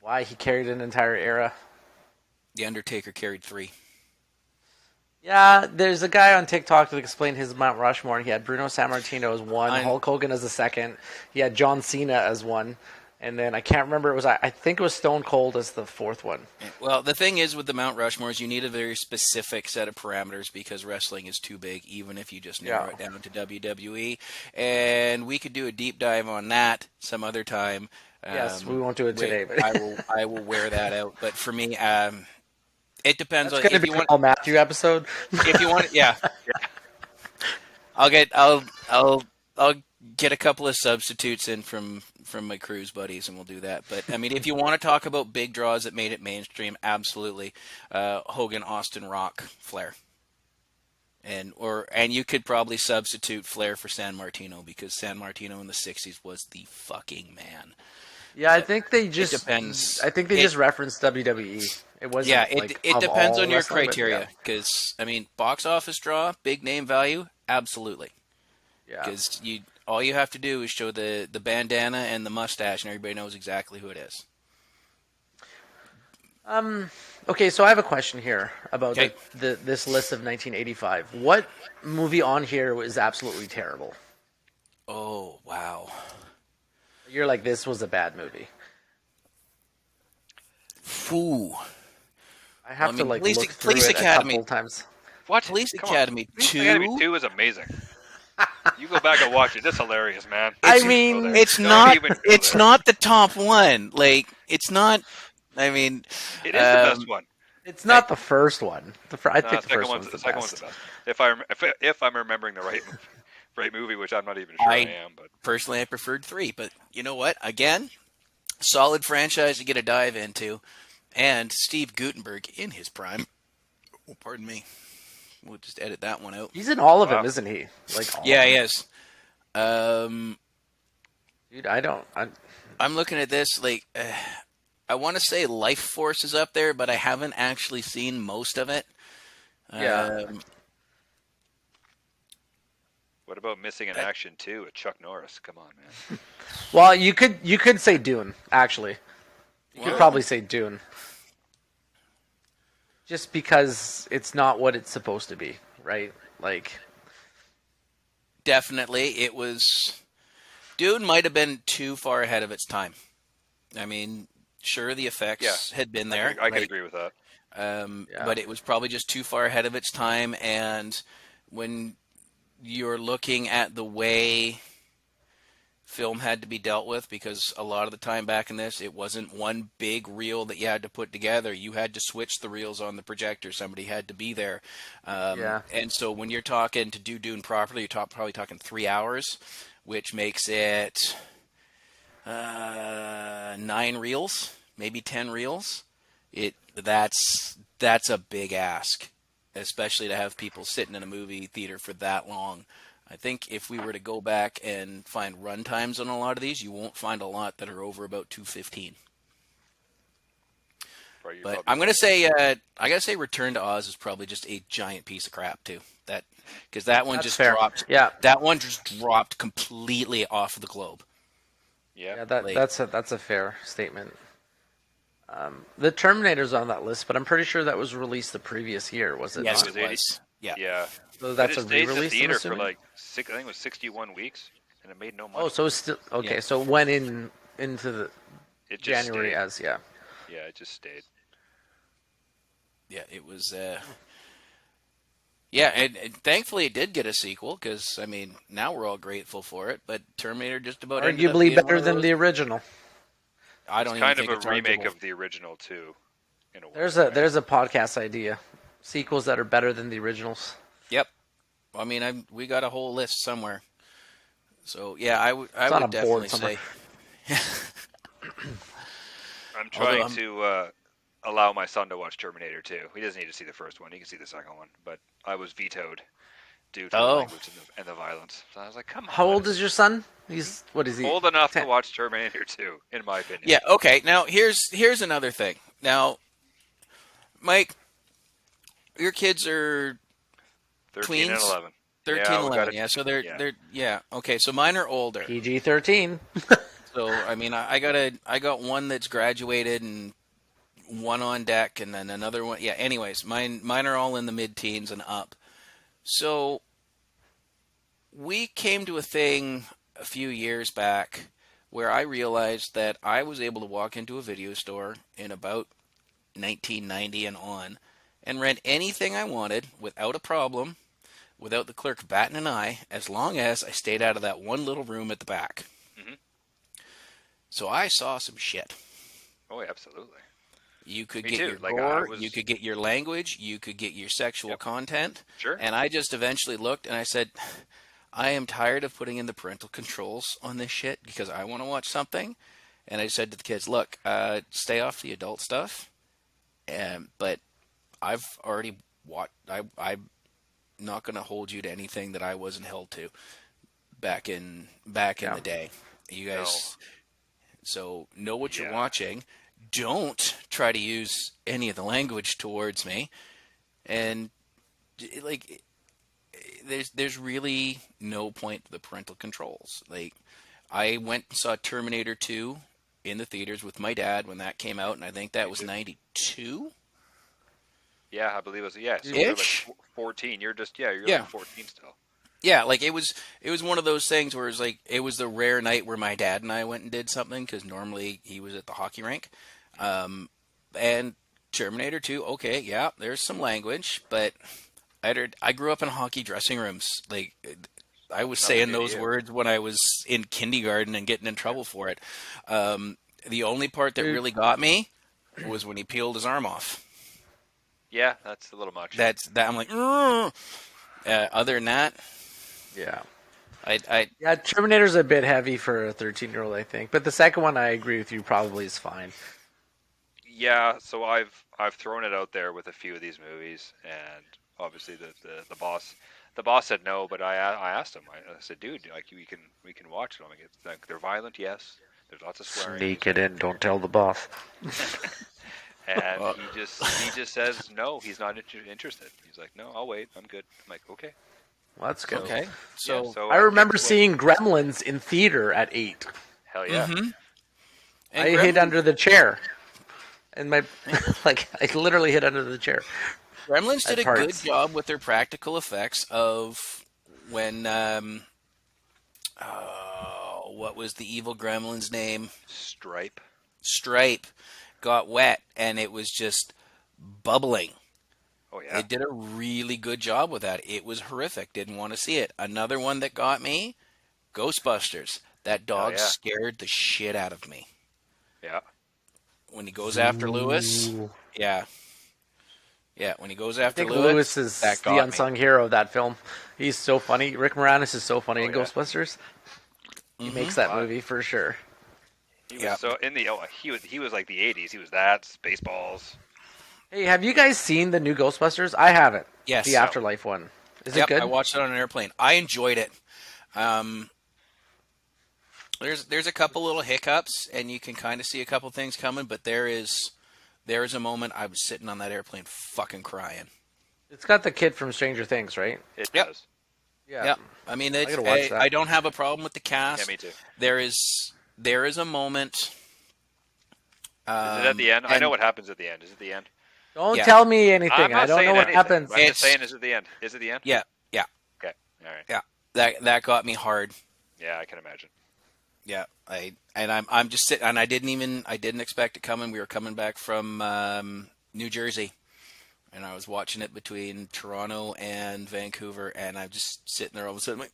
Speaker 2: Why? He carried an entire era.
Speaker 1: The Undertaker carried 3.
Speaker 2: Yeah, there's a guy on TikTok that explained his Mount Rushmore. He had Bruno Sammartino as 1, Hulk Hogan as the 2nd. He had John Cena as 1. And then I can't remember. I think it was Stone Cold as the 4th one.
Speaker 1: Well, the thing is with the Mount Rushmore is you need a very specific set of parameters because wrestling is too big, even if you just narrow it down to WWE. And we could do a deep dive on that some other time.
Speaker 2: Yes, we won't do it today. But
Speaker 1: I will wear that out. But for me, it depends
Speaker 2: it's
Speaker 1: on
Speaker 2: going to
Speaker 1: if
Speaker 2: be
Speaker 1: you want.
Speaker 2: all Matthew episode.
Speaker 1: If you want, yeah. I'll get a couple of substitutes in from my cruise buddies, and we'll do that. But if you want to talk about big draws that made it mainstream, absolutely, Hogan, Austin, Rock, Flair, and you could probably substitute Flair for San Martino because San Martino in the '60s was the fucking man.
Speaker 2: Yeah, I think they just
Speaker 1: depends.
Speaker 2: I think they just referenced WWE. It wasn't.
Speaker 1: Yeah,
Speaker 2: like,
Speaker 1: it
Speaker 2: of
Speaker 1: depends
Speaker 2: all
Speaker 1: on your
Speaker 2: wrestling, but
Speaker 1: criteria
Speaker 2: yeah.
Speaker 1: because box office draw, big name value, absolutely.
Speaker 2: Yeah.
Speaker 1: because all you have to do is show the bandana and the mustache, and everybody knows exactly who it is.
Speaker 2: Okay, so I have a question here about
Speaker 1: Okay.
Speaker 2: this list of 1985. What movie on here was absolutely terrible?
Speaker 1: Oh wow.
Speaker 2: You're like, this was a bad movie.
Speaker 1: Foo.
Speaker 2: I have
Speaker 1: I
Speaker 2: to
Speaker 1: mean,
Speaker 2: like
Speaker 1: Police
Speaker 2: look through
Speaker 1: Police
Speaker 2: it a
Speaker 1: Academy.
Speaker 2: couple times.
Speaker 3: What?
Speaker 1: Police
Speaker 3: Come on.
Speaker 1: Academy
Speaker 3: Police Academy
Speaker 1: 2.
Speaker 3: 2 is amazing. You go back and watch it. That's hilarious, man.
Speaker 2: I
Speaker 1: It's
Speaker 3: Don't even go
Speaker 2: mean,
Speaker 3: there.
Speaker 1: it's
Speaker 3: Don't
Speaker 1: not
Speaker 3: even go
Speaker 1: it's
Speaker 3: there.
Speaker 1: not the top one. Like it's not. I mean,
Speaker 3: It is the best one.
Speaker 2: it's not the first one. I
Speaker 3: No,
Speaker 2: think the first one's
Speaker 3: the
Speaker 2: the
Speaker 3: second one's
Speaker 2: best.
Speaker 3: the best. If I'm remembering the right movie, which I'm not even sure I
Speaker 1: I
Speaker 3: am, but
Speaker 1: personally I preferred 3, but you know what? Again, solid franchise to get a dive into, and Steve Guttenberg in his prime. Oh, pardon me. We'll just edit that one out.
Speaker 2: He's in all of them,
Speaker 3: wow.
Speaker 2: isn't he? Like, all
Speaker 1: Yeah,
Speaker 2: of
Speaker 1: he
Speaker 2: them.
Speaker 1: is.
Speaker 2: Dude, I don't.
Speaker 1: I'm looking at this like I want to say Life Force is up there, but I haven't actually seen most of it.
Speaker 2: Yeah.
Speaker 3: what about Missing in Action 2 with Chuck Norris? Come on, man.
Speaker 2: Well, you could say Dune. Actually, you could
Speaker 1: Well-
Speaker 2: probably say Dune. Just because it's not what it's supposed to be, right? Like,
Speaker 1: Definitely, it was. Dune might have been too far ahead of its time. I mean, sure, the effects had been there.
Speaker 3: I could
Speaker 1: right?
Speaker 3: agree with that.
Speaker 2: Yeah.
Speaker 1: But it was probably just too far ahead of its time. And when you're looking at the way film had to be dealt with, because a lot of the time back in this, it wasn't one big reel that you had to put together. You had to switch the reels on the projector. Somebody had to be there.
Speaker 2: Yeah.
Speaker 1: And so when you're talking to do Dune properly, you're probably talking 3 hours, which makes it 9 reels, maybe 10 reels. That's a big ask, especially to have people sitting in a movie theater for that long. I think if we were to go back and find run times on a lot of these, you won't find a lot that are over about 2:15.
Speaker 3: Right, you're
Speaker 1: But
Speaker 3: probably
Speaker 1: I'm gonna
Speaker 3: right.
Speaker 1: say I gotta say Return to Oz is probably just a giant piece of crap too. Because that one
Speaker 2: That's
Speaker 1: just
Speaker 2: fair.
Speaker 1: dropped.
Speaker 2: Yeah.
Speaker 1: That one just dropped completely off the globe.
Speaker 3: Yeah.
Speaker 2: Yeah,
Speaker 1: Like-
Speaker 2: that's a fair statement. The Terminator's on that list, but I'm pretty sure that was released the previous year, was it
Speaker 1: Yes,
Speaker 2: not?
Speaker 3: It
Speaker 1: it
Speaker 3: was
Speaker 1: was. Yeah.
Speaker 3: Yeah.
Speaker 2: So
Speaker 3: But
Speaker 2: that's
Speaker 3: it
Speaker 2: a
Speaker 3: stayed in the
Speaker 2: re-release, I'm
Speaker 3: theater for
Speaker 2: assuming?
Speaker 3: like I think it was 61 weeks, and it made no money.
Speaker 2: Oh, so it's still okay.
Speaker 1: Yeah.
Speaker 2: So it went into the
Speaker 3: it just
Speaker 2: January
Speaker 3: stayed.
Speaker 2: as yeah.
Speaker 3: Yeah, it just stayed.
Speaker 1: Yeah, it was. Yeah, and thankfully it did get a sequel because I mean now we're all grateful for it. But Terminator just about ended up
Speaker 2: Arguably
Speaker 1: being one
Speaker 2: better
Speaker 1: of
Speaker 2: than
Speaker 1: those-
Speaker 2: the original.
Speaker 1: I don't
Speaker 3: It's
Speaker 1: even
Speaker 3: kind
Speaker 1: think
Speaker 3: of
Speaker 1: it's
Speaker 3: a remake
Speaker 1: arguable.
Speaker 3: of the original too. In a way.
Speaker 2: There's a podcast idea. Sequels that are better than the originals.
Speaker 1: Yep. I mean, we got a whole list somewhere. So yeah, I would
Speaker 2: on a board
Speaker 1: definitely
Speaker 2: somewhere.
Speaker 1: say
Speaker 3: I'm
Speaker 1: Although
Speaker 3: trying
Speaker 1: I'm-
Speaker 3: to allow my son to watch Terminator 2. He doesn't need to see the first one. He can see the second one. But I was vetoed due to the
Speaker 1: Oh.
Speaker 3: language and the violence. So I was like, come on.
Speaker 2: How old is your son? He's what is he?
Speaker 3: Old enough
Speaker 2: 10?
Speaker 3: to watch Terminator 2, in my opinion.
Speaker 1: yeah. Okay, now here's another thing. Now, Mike, your kids are
Speaker 3: 13 and
Speaker 1: tweens?
Speaker 3: 11.
Speaker 1: 13,
Speaker 3: Yeah, we
Speaker 1: 11.
Speaker 3: gotta-
Speaker 1: Yeah, so they're
Speaker 3: yeah.
Speaker 1: they're yeah. Okay, so mine are older.
Speaker 2: PG-13.
Speaker 1: So I mean, I got one that's graduated and one on deck, and then another one. Yeah. Anyways, mine are all in the mid-teens and up. So we came to a thing a few years back where I realized that I was able to walk into a video store in about 1990 and on and rent anything I wanted without a problem, without the clerk batting an eye, as long as I stayed out of that one little room at the back.
Speaker 3: Mhm.
Speaker 1: So I saw some shit.
Speaker 3: Oh, yeah, absolutely.
Speaker 1: You could
Speaker 3: Me
Speaker 1: get
Speaker 3: too.
Speaker 1: your
Speaker 3: Like,
Speaker 1: gore,
Speaker 3: I was-
Speaker 1: you could get your language, you could get your sexual
Speaker 3: Yep.
Speaker 1: content.
Speaker 3: Sure.
Speaker 1: And I just eventually looked and I said, I am tired of putting in the parental controls on this shit because I want to watch something. And I said to the kids, look, stay off the adult stuff. But I've already watched, I'm not going to hold you to anything that I wasn't held to back in
Speaker 2: Yeah.
Speaker 1: the day. You guys, so know what you're
Speaker 3: Yeah.
Speaker 1: watching. Don't try to use any of the language towards me. And like, there's really no point to the parental controls. Like, I went and saw Terminator 2 in the theaters with my dad when that came out, and I think that
Speaker 3: Me
Speaker 1: was
Speaker 3: too.
Speaker 1: 92
Speaker 3: Yeah, I believe it was. Yeah, so we were like
Speaker 1: ish.
Speaker 3: 14. You're just you're like
Speaker 1: Yeah.
Speaker 3: 14 still.
Speaker 1: Yeah, like it was one of those things where it's like it was the rare night where my dad and I went and did something because normally he was at the hockey rink. And Terminator 2, okay, yeah, there's some language, but I grew up in hockey dressing rooms. Like, I was
Speaker 3: Nothing
Speaker 1: saying
Speaker 3: new to
Speaker 1: those
Speaker 3: you.
Speaker 1: words when I was in kindergarten and getting in trouble for it. The only part that
Speaker 2: Dude,
Speaker 1: really got me was when he peeled his arm off.
Speaker 3: Yeah, that's a little much.
Speaker 1: That's that I'm like, "Ugh." Other than that,
Speaker 2: yeah.
Speaker 1: I
Speaker 2: Yeah, Terminator's a bit heavy for a 13-year-old, I think. But the second one, I agree with you, probably is fine.
Speaker 3: Yeah, so I've thrown it out there with a few of these movies, and obviously the boss said no, but I asked him. I said, dude, like we can watch them. Like, it's like they're violent, yes. There's lots of swearing. He's
Speaker 2: Sneak it
Speaker 3: like,
Speaker 2: in, don't tell the boss.
Speaker 3: and
Speaker 1: uh,
Speaker 3: he just says no, he's not interested. He's like, no, I'll wait. I'm good. I'm like, okay.
Speaker 2: Let's go.
Speaker 1: okay.
Speaker 3: Yeah,
Speaker 1: So,
Speaker 3: so
Speaker 2: I
Speaker 3: kids
Speaker 2: remember
Speaker 3: win.
Speaker 2: seeing Gremlins in theater at 8.
Speaker 3: Hell yeah.
Speaker 1: mm-hmm.
Speaker 2: I
Speaker 1: And
Speaker 2: hid
Speaker 1: Gremlins,
Speaker 2: under the chair. And my, like, I literally hid under the chair
Speaker 1: Gremlins did
Speaker 2: at
Speaker 1: a good
Speaker 2: parts.
Speaker 1: job with their practical effects of when what was the evil gremlin's name?
Speaker 3: Stripe.
Speaker 1: Stripe got wet and it was just bubbling.
Speaker 3: Oh yeah.
Speaker 1: It did a really good job with that. It was horrific. Didn't want to see it. Another one that got me, Ghostbusters. That
Speaker 3: Hell
Speaker 1: dog
Speaker 3: yeah.
Speaker 1: scared the shit out of me.
Speaker 3: Yeah.
Speaker 1: When he goes after Lewis,
Speaker 2: Ooh.
Speaker 1: yeah. Yeah, when he goes
Speaker 2: I
Speaker 1: after
Speaker 2: think
Speaker 1: Lewis,
Speaker 2: Lewis is
Speaker 1: that
Speaker 2: the
Speaker 1: got me.
Speaker 2: unsung hero of that film. He's so funny. Rick Moranis is so funny
Speaker 3: Oh
Speaker 2: in
Speaker 3: yeah.
Speaker 2: Ghostbusters. He
Speaker 1: Hmm.
Speaker 2: makes that
Speaker 3: Wow.
Speaker 2: movie for sure.
Speaker 3: He was
Speaker 1: Yeah.
Speaker 3: so in the he was like the 80s. He was that Spaceballs.
Speaker 2: Hey, have you guys seen the new Ghostbusters? I haven't.
Speaker 1: Yes.
Speaker 2: The
Speaker 3: No.
Speaker 2: Afterlife one. Is it
Speaker 1: Yep, I
Speaker 2: good?
Speaker 1: watched it on an airplane. I enjoyed it. Um, there's a couple little hiccups, and you can kind of see a couple things coming, but there is a moment I was sitting on that airplane fucking crying.
Speaker 2: It's got the kid from Stranger Things, right?
Speaker 3: It
Speaker 1: Yep.
Speaker 3: does.
Speaker 2: Yeah.
Speaker 1: Yep. I mean,
Speaker 2: I gotta watch that.
Speaker 1: I don't have a problem with the
Speaker 3: Yeah,
Speaker 1: cast.
Speaker 3: me too.
Speaker 1: There is a moment.
Speaker 3: Is it at the end? I know
Speaker 1: And
Speaker 3: what happens at the end. Is it the end?
Speaker 2: Don't
Speaker 1: yeah,
Speaker 2: tell me anything.
Speaker 3: I'm
Speaker 2: I
Speaker 3: not
Speaker 2: don't
Speaker 3: saying
Speaker 2: know what
Speaker 3: anything.
Speaker 2: happens.
Speaker 3: I'm just
Speaker 1: It's
Speaker 3: saying, is it the end? Is it the end?
Speaker 1: yeah, yeah,
Speaker 3: Okay. All right.
Speaker 1: yeah. That got me hard.
Speaker 3: Yeah, I can imagine.
Speaker 1: Yeah, I'm just sitting, and I didn't expect it coming. We were coming back from New Jersey, and I was watching it between Toronto and Vancouver, and I'm just sitting there all of a sudden like,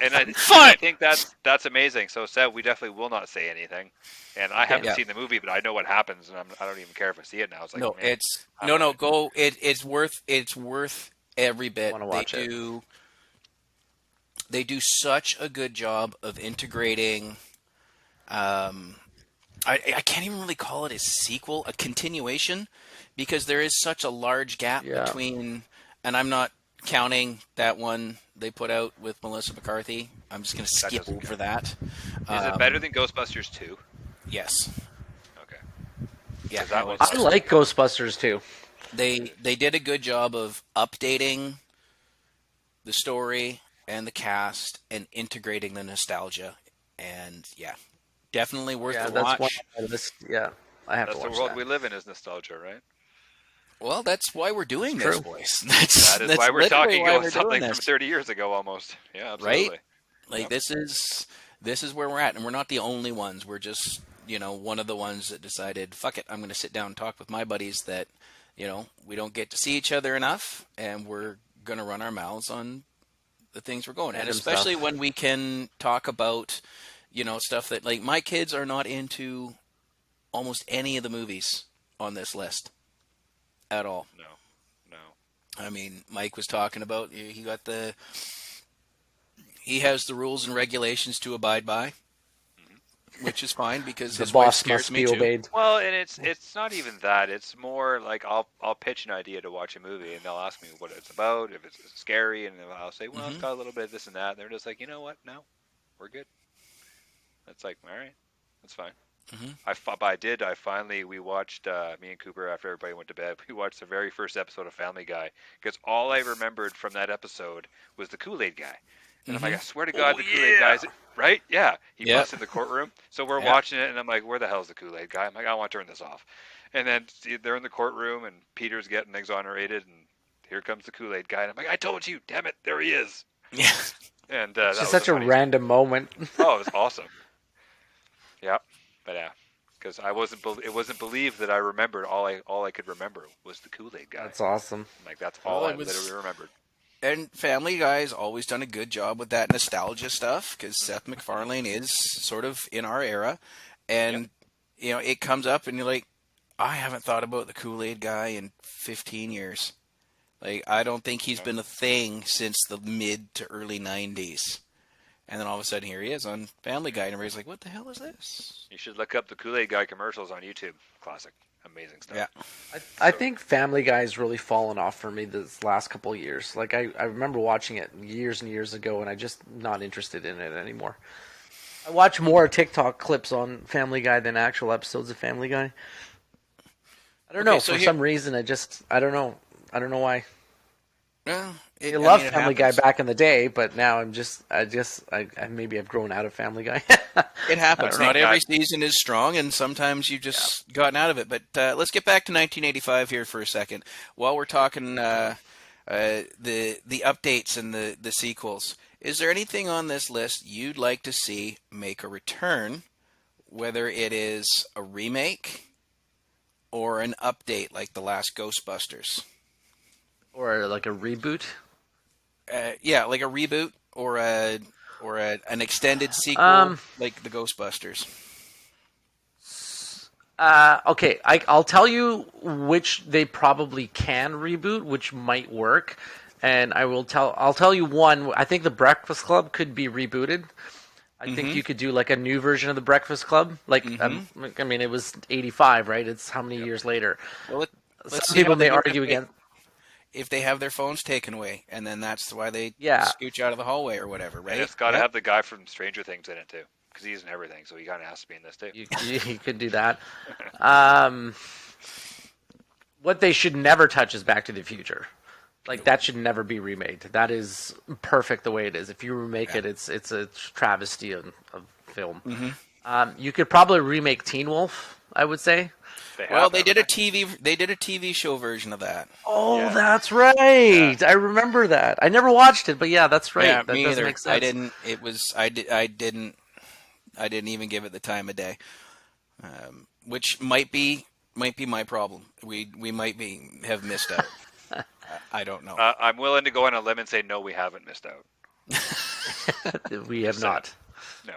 Speaker 3: And I
Speaker 1: fun.
Speaker 3: think that's amazing. So, Seb, we definitely will not say anything. And I haven't
Speaker 1: Yeah.
Speaker 3: seen the movie, but I know what happens, and I don't even care if I see it now. It's like,
Speaker 1: No,
Speaker 3: man,
Speaker 1: it's
Speaker 3: I'm
Speaker 1: no,
Speaker 3: all
Speaker 1: no.
Speaker 3: right.
Speaker 1: Go. It's worth every bit.
Speaker 2: Wanna watch it.
Speaker 1: They do such a good job of integrating. I can't even really call it a sequel, a continuation, because there is such a large gap
Speaker 2: Yeah.
Speaker 1: between, and I'm not counting that one they put out with Melissa McCarthy. I'm just going to skip
Speaker 3: doesn't
Speaker 1: over
Speaker 3: count.
Speaker 1: that.
Speaker 3: Is it better than Ghostbusters 2?
Speaker 1: Yes.
Speaker 3: Okay.
Speaker 1: Yeah.
Speaker 3: 'Cause that
Speaker 1: no,
Speaker 3: one's
Speaker 1: it's-
Speaker 2: I like Ghostbusters too.
Speaker 1: they did a good job of updating the story and the cast and integrating the nostalgia. And yeah, definitely worth
Speaker 2: Yeah,
Speaker 1: the
Speaker 2: that's
Speaker 1: watch.
Speaker 2: one on my list. Yeah, I have
Speaker 3: That's
Speaker 2: to
Speaker 3: the
Speaker 2: watch
Speaker 3: world
Speaker 2: that.
Speaker 3: we live in is nostalgia, right?
Speaker 1: Well, that's why we're doing
Speaker 2: It's
Speaker 1: this,
Speaker 2: true.
Speaker 1: boys. That's
Speaker 3: That is
Speaker 1: that's
Speaker 3: why we're
Speaker 1: literally
Speaker 3: talking
Speaker 1: why
Speaker 3: about
Speaker 1: we're
Speaker 3: something
Speaker 1: doing
Speaker 3: from
Speaker 1: this,
Speaker 3: 30 years ago almost. Yeah,
Speaker 1: right?
Speaker 3: absolutely.
Speaker 1: Like
Speaker 3: Yep.
Speaker 1: this is where we're at, and we're not the only ones. We're just one of the ones that decided, fuck it, I'm going to sit down and talk with my buddies that we don't get to see each other enough, and we're going to run our mouths on the things we're going, and
Speaker 2: Random
Speaker 1: especially
Speaker 2: stuff.
Speaker 1: when we can talk about stuff that, like, my kids are not into almost any of the movies on this list at all.
Speaker 3: No. No.
Speaker 1: I mean, Mike was talking about he has the rules and regulations to abide by, which is fine because
Speaker 2: The
Speaker 1: his wife
Speaker 2: boss
Speaker 1: scares
Speaker 2: must
Speaker 1: me
Speaker 2: be
Speaker 1: too.
Speaker 2: obeyed.
Speaker 3: Well, and it's not even that. It's more like I'll pitch an idea to watch a movie, and they'll ask me what it's about, if it's scary, and then I'll say, well, it's got a little bit of this and that. And they're just like, you know what? No, we're good. It's like, all right, that's fine. I finally, we watched, me and Cooper, after everybody went to bed, we watched the very first episode of Family Guy, because all I remembered from that episode was the Kool-Aid guy. And I'm like, I swear to God,
Speaker 2: Oh
Speaker 3: the Kool-Aid guy's right. Yeah, he
Speaker 1: Yep.
Speaker 3: busts in the courtroom. So we're
Speaker 1: Yeah.
Speaker 3: watching it, and I'm like, where the hell's the Kool-Aid guy? I'm like, I want to turn this off. And then they're in the courtroom, and Peter's getting exonerated, and here comes the Kool-Aid guy. And I'm like, I told you, damn it, there he is.
Speaker 1: Yeah.
Speaker 3: And
Speaker 2: It's
Speaker 3: that
Speaker 2: just
Speaker 3: was
Speaker 2: such a
Speaker 3: funny.
Speaker 2: random moment.
Speaker 3: Oh, it was awesome. Yeah, but yeah, because it wasn't believed that I remembered all I could remember was the Kool-Aid guy.
Speaker 2: That's awesome.
Speaker 3: I'm like, that's
Speaker 1: Well,
Speaker 3: all I
Speaker 1: it was-
Speaker 3: literally remembered.
Speaker 1: And Family Guy's always done a good job with that nostalgia stuff because Seth MacFarlane is sort of in our era, and you know it comes up and you're like, I haven't thought about the Kool-Aid guy in 15 years. Like I don't think he's been a thing since the mid to early 90s. And then all of a sudden here he is on Family Guy and everybody's like, what the hell is this?
Speaker 3: You should look up the Kool-Aid guy commercials on YouTube. Classic, amazing stuff.
Speaker 1: Yeah.
Speaker 2: I think Family Guy has really fallen off for me this last couple of years. Like I remember watching it years and years ago, and I just not interested in it anymore. I watch more TikTok clips on Family Guy than actual episodes of Family Guy. I don't
Speaker 1: Okay,
Speaker 2: know.
Speaker 1: so
Speaker 2: For
Speaker 1: here-
Speaker 2: some reason, I don't know. I don't know why.
Speaker 1: Well,
Speaker 2: I loved
Speaker 1: it
Speaker 2: Family Guy
Speaker 1: happens.
Speaker 2: back in the day, but now I maybe I've grown out of Family Guy.
Speaker 1: It happens.
Speaker 3: I
Speaker 1: Not
Speaker 3: think
Speaker 1: every
Speaker 3: that-
Speaker 1: season is strong, and sometimes you've just gotten out of it. But let's get back to 1985 here for a second. While we're talking the updates and the sequels, is there anything on this list you'd like to see make a return, whether it is a remake or an update like the last Ghostbusters?
Speaker 2: Or like a reboot.
Speaker 1: Yeah, like a reboot or an extended sequel like the Ghostbusters.
Speaker 2: Okay, I'll tell you which they probably can reboot, which might work, and I'll tell you one. I think the Breakfast Club could be rebooted. I think you could do like a new version of the Breakfast Club. Like, I mean, it was '85, right? It's how many years later?
Speaker 1: Well, let's
Speaker 2: Some
Speaker 1: see
Speaker 2: people
Speaker 1: how they
Speaker 2: may
Speaker 1: do
Speaker 2: argue
Speaker 1: if they-
Speaker 2: against.
Speaker 1: if they have their phones taken away, and then that's why they
Speaker 2: Yeah.
Speaker 1: scooch out of the hallway or whatever, right?
Speaker 3: And it's got to
Speaker 1: Yep.
Speaker 3: have the guy from Stranger Things in it too, because he's in everything. So he kind of has to be in this too.
Speaker 2: You could do that. What they should never touch is Back to the Future. Like that should never be remade. That is perfect the way it is. If you remake it, it's a travesty of film. You could probably remake Teen Wolf. I would say.
Speaker 1: Well, they
Speaker 3: have
Speaker 1: did a
Speaker 3: that.
Speaker 1: TV show version of that.
Speaker 2: Oh,
Speaker 3: Yeah.
Speaker 2: that's right. I remember that. I never watched it, but yeah, that's right.
Speaker 1: Yeah,
Speaker 2: that
Speaker 1: me
Speaker 2: does
Speaker 1: either.
Speaker 2: make sense.
Speaker 1: I didn't. It was. I didn't even give it the time of day, which might be my problem. We might have missed out. I don't know.
Speaker 3: I'm willing to go on a limb and say no, we haven't missed out.
Speaker 2: We have not.
Speaker 3: No.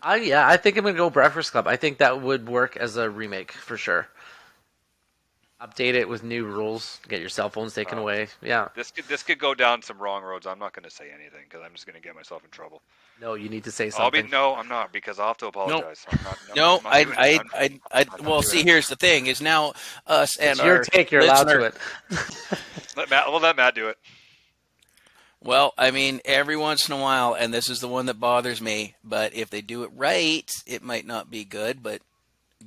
Speaker 2: I think I'm gonna go Breakfast Club. I think that would work as a remake for sure. Update it with new rules. Get your cell phones taken away. Yeah.
Speaker 3: This could go down some wrong roads. I'm not going to say anything because I'm just going to get myself in trouble.
Speaker 2: No, you need to say
Speaker 3: I'll be
Speaker 2: something.
Speaker 3: no, I'm not because I'll have to apologize. I'm not,
Speaker 1: no,
Speaker 3: I'm not doing it. I'm not
Speaker 1: well,
Speaker 3: doing
Speaker 1: see,
Speaker 3: it.
Speaker 1: here's the thing: is now us and
Speaker 2: It's your
Speaker 1: our
Speaker 2: take. You're allowed to
Speaker 1: listener-
Speaker 2: it.
Speaker 3: We'll let Matt do it.
Speaker 1: Well, I mean, every once in a while, and this is the one that bothers me, but if they do it right, it might not be good. But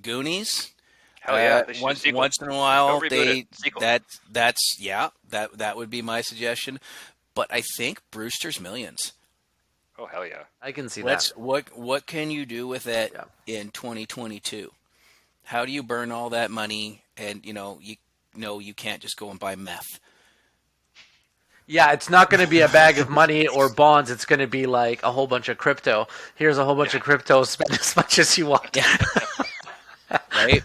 Speaker 1: Goonies,
Speaker 3: Hell yeah, they should do
Speaker 1: once
Speaker 3: sequel.
Speaker 1: once in a while,
Speaker 3: Don't reboot it. Sequel.
Speaker 1: that would be my suggestion. But I think Brewster's Millions.
Speaker 3: Oh hell yeah.
Speaker 2: I can see
Speaker 1: Let's
Speaker 2: that.
Speaker 1: what can you do with it
Speaker 2: Yeah.
Speaker 1: in 2022? How do you burn all that money? And you can't just go and buy meth.
Speaker 2: Yeah, it's not going to be a bag of money or bonds. It's going to be like a whole bunch of crypto. Here's a whole bunch of crypto. Spend as much as you want.
Speaker 1: Right?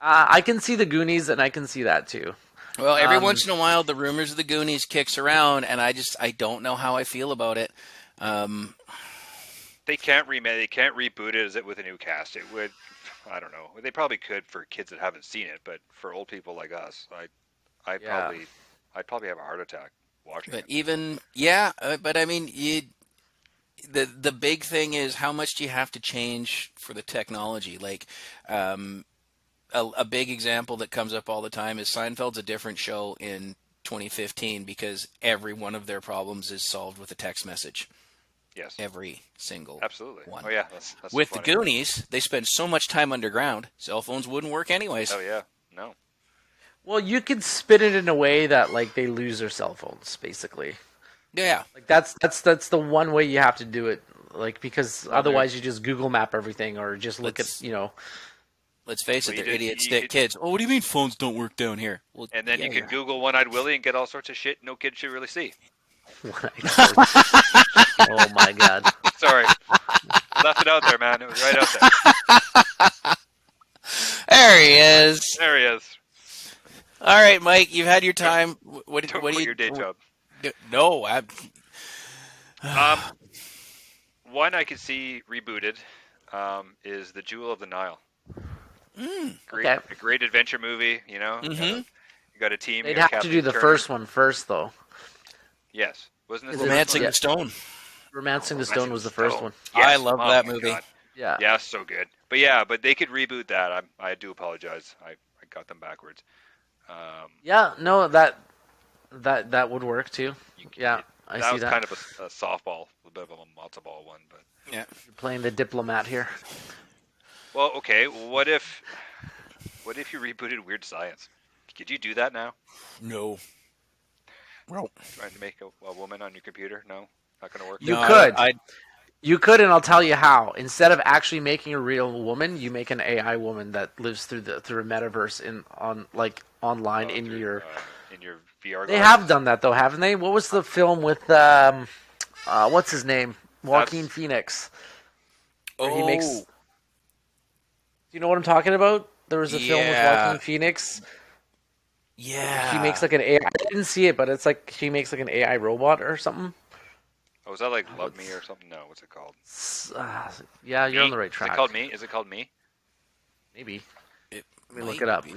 Speaker 2: I can see the Goonies, and I can see that too.
Speaker 1: Well, every once in a while, the rumors of the Goonies kicks around, and I don't know how I feel about it.
Speaker 3: They can't remake. They can't reboot it as it with a new cast. It would. I don't know. They probably could for kids that haven't seen it, but for old people like us, I'd probably have a heart attack watching
Speaker 1: But
Speaker 3: it.
Speaker 1: even but I mean, the big thing is how much do you have to change for the technology? Like, a big example that comes up all the time is Seinfeld's a different show in 2015 because every one of their problems is solved with a text message.
Speaker 3: Yes.
Speaker 1: Every single
Speaker 3: Absolutely.
Speaker 1: one.
Speaker 3: Oh yeah, that's
Speaker 1: With
Speaker 3: funny.
Speaker 1: the Goonies, they spend so much time underground, cell phones wouldn't work anyways.
Speaker 3: Oh yeah. No.
Speaker 2: Well, you could spin it in a way that like they lose their cell phones, basically.
Speaker 1: Yeah.
Speaker 2: Like that's the one way you have to do it. Like because
Speaker 1: Well,
Speaker 2: otherwise you just Google Map everything or just look at
Speaker 1: Let's face
Speaker 3: Well,
Speaker 1: it,
Speaker 3: you
Speaker 1: they're
Speaker 3: did-
Speaker 1: idiot
Speaker 3: you
Speaker 1: stick
Speaker 3: could-
Speaker 1: kids. Oh, what do you mean phones don't work down here? Well,
Speaker 3: And then
Speaker 1: yeah,
Speaker 3: you can Google One-Eyed Willie and get all sorts of shit no kid should really see.
Speaker 2: Oh my god.
Speaker 3: Sorry. Left it out there, man. It was right out there.
Speaker 1: There he is.
Speaker 3: There he is.
Speaker 1: All right, Mike, you've had your time. What
Speaker 3: Don't
Speaker 1: do
Speaker 3: quit
Speaker 1: you
Speaker 3: your day job.
Speaker 1: No,
Speaker 3: One I could see rebooted is The Jewel of the Nile. Great,
Speaker 2: Okay.
Speaker 3: a great adventure movie. You know,
Speaker 1: Mhm.
Speaker 3: you got a team.
Speaker 2: They'd
Speaker 3: you got
Speaker 2: have to
Speaker 3: Captain
Speaker 2: do the
Speaker 3: Turner.
Speaker 2: first one first, though.
Speaker 3: Yes, wasn't this
Speaker 2: Is
Speaker 3: the
Speaker 2: it-
Speaker 3: first
Speaker 1: Romancing
Speaker 3: one?
Speaker 1: the Stone.
Speaker 2: Romancing the
Speaker 3: Romancing
Speaker 2: Stone
Speaker 3: the
Speaker 2: was the first
Speaker 3: Stone.
Speaker 2: one.
Speaker 3: Yes.
Speaker 1: I love
Speaker 3: Oh
Speaker 1: that
Speaker 3: my
Speaker 1: movie.
Speaker 3: God.
Speaker 2: Yeah.
Speaker 3: Yeah, so good. But they could reboot that. I do apologize. I got them backwards.
Speaker 2: Yeah. No, that would work too. Yeah, I
Speaker 3: that
Speaker 2: see
Speaker 3: was
Speaker 2: that.
Speaker 3: kind of a softball, a bit of a matzo ball one. But
Speaker 1: Yeah.
Speaker 2: You're playing the diplomat here.
Speaker 3: well, okay. What if you rebooted Weird Science? Could you do that now?
Speaker 1: No. Well,
Speaker 3: Trying to make a woman on your computer? No, not gonna work.
Speaker 2: You
Speaker 1: no,
Speaker 2: could.
Speaker 1: I
Speaker 2: You could, and I'll tell you how. Instead of actually making a real woman, you make an AI woman that lives through a metaverse online in your.
Speaker 3: in your VR.
Speaker 2: They
Speaker 3: glasses?
Speaker 2: have done that though, haven't they? What was the film with what's his name? Joaquin
Speaker 3: That's-
Speaker 2: Phoenix.
Speaker 1: oh,
Speaker 2: Where he makes. Do you know what I'm talking about? There was a film with
Speaker 1: Yeah.
Speaker 2: Joaquin Phoenix.
Speaker 1: yeah.
Speaker 2: She makes like an AI. I didn't see it, but it's like she makes like an AI robot or something.
Speaker 3: Oh, is that like Love Me or something? No, what's it called?
Speaker 2: Yeah, you're
Speaker 3: Me?
Speaker 2: on the right track.
Speaker 3: Is it called Me? Is it called Me?
Speaker 2: Maybe.
Speaker 1: It
Speaker 2: Let me look
Speaker 1: might
Speaker 2: it up.
Speaker 1: be.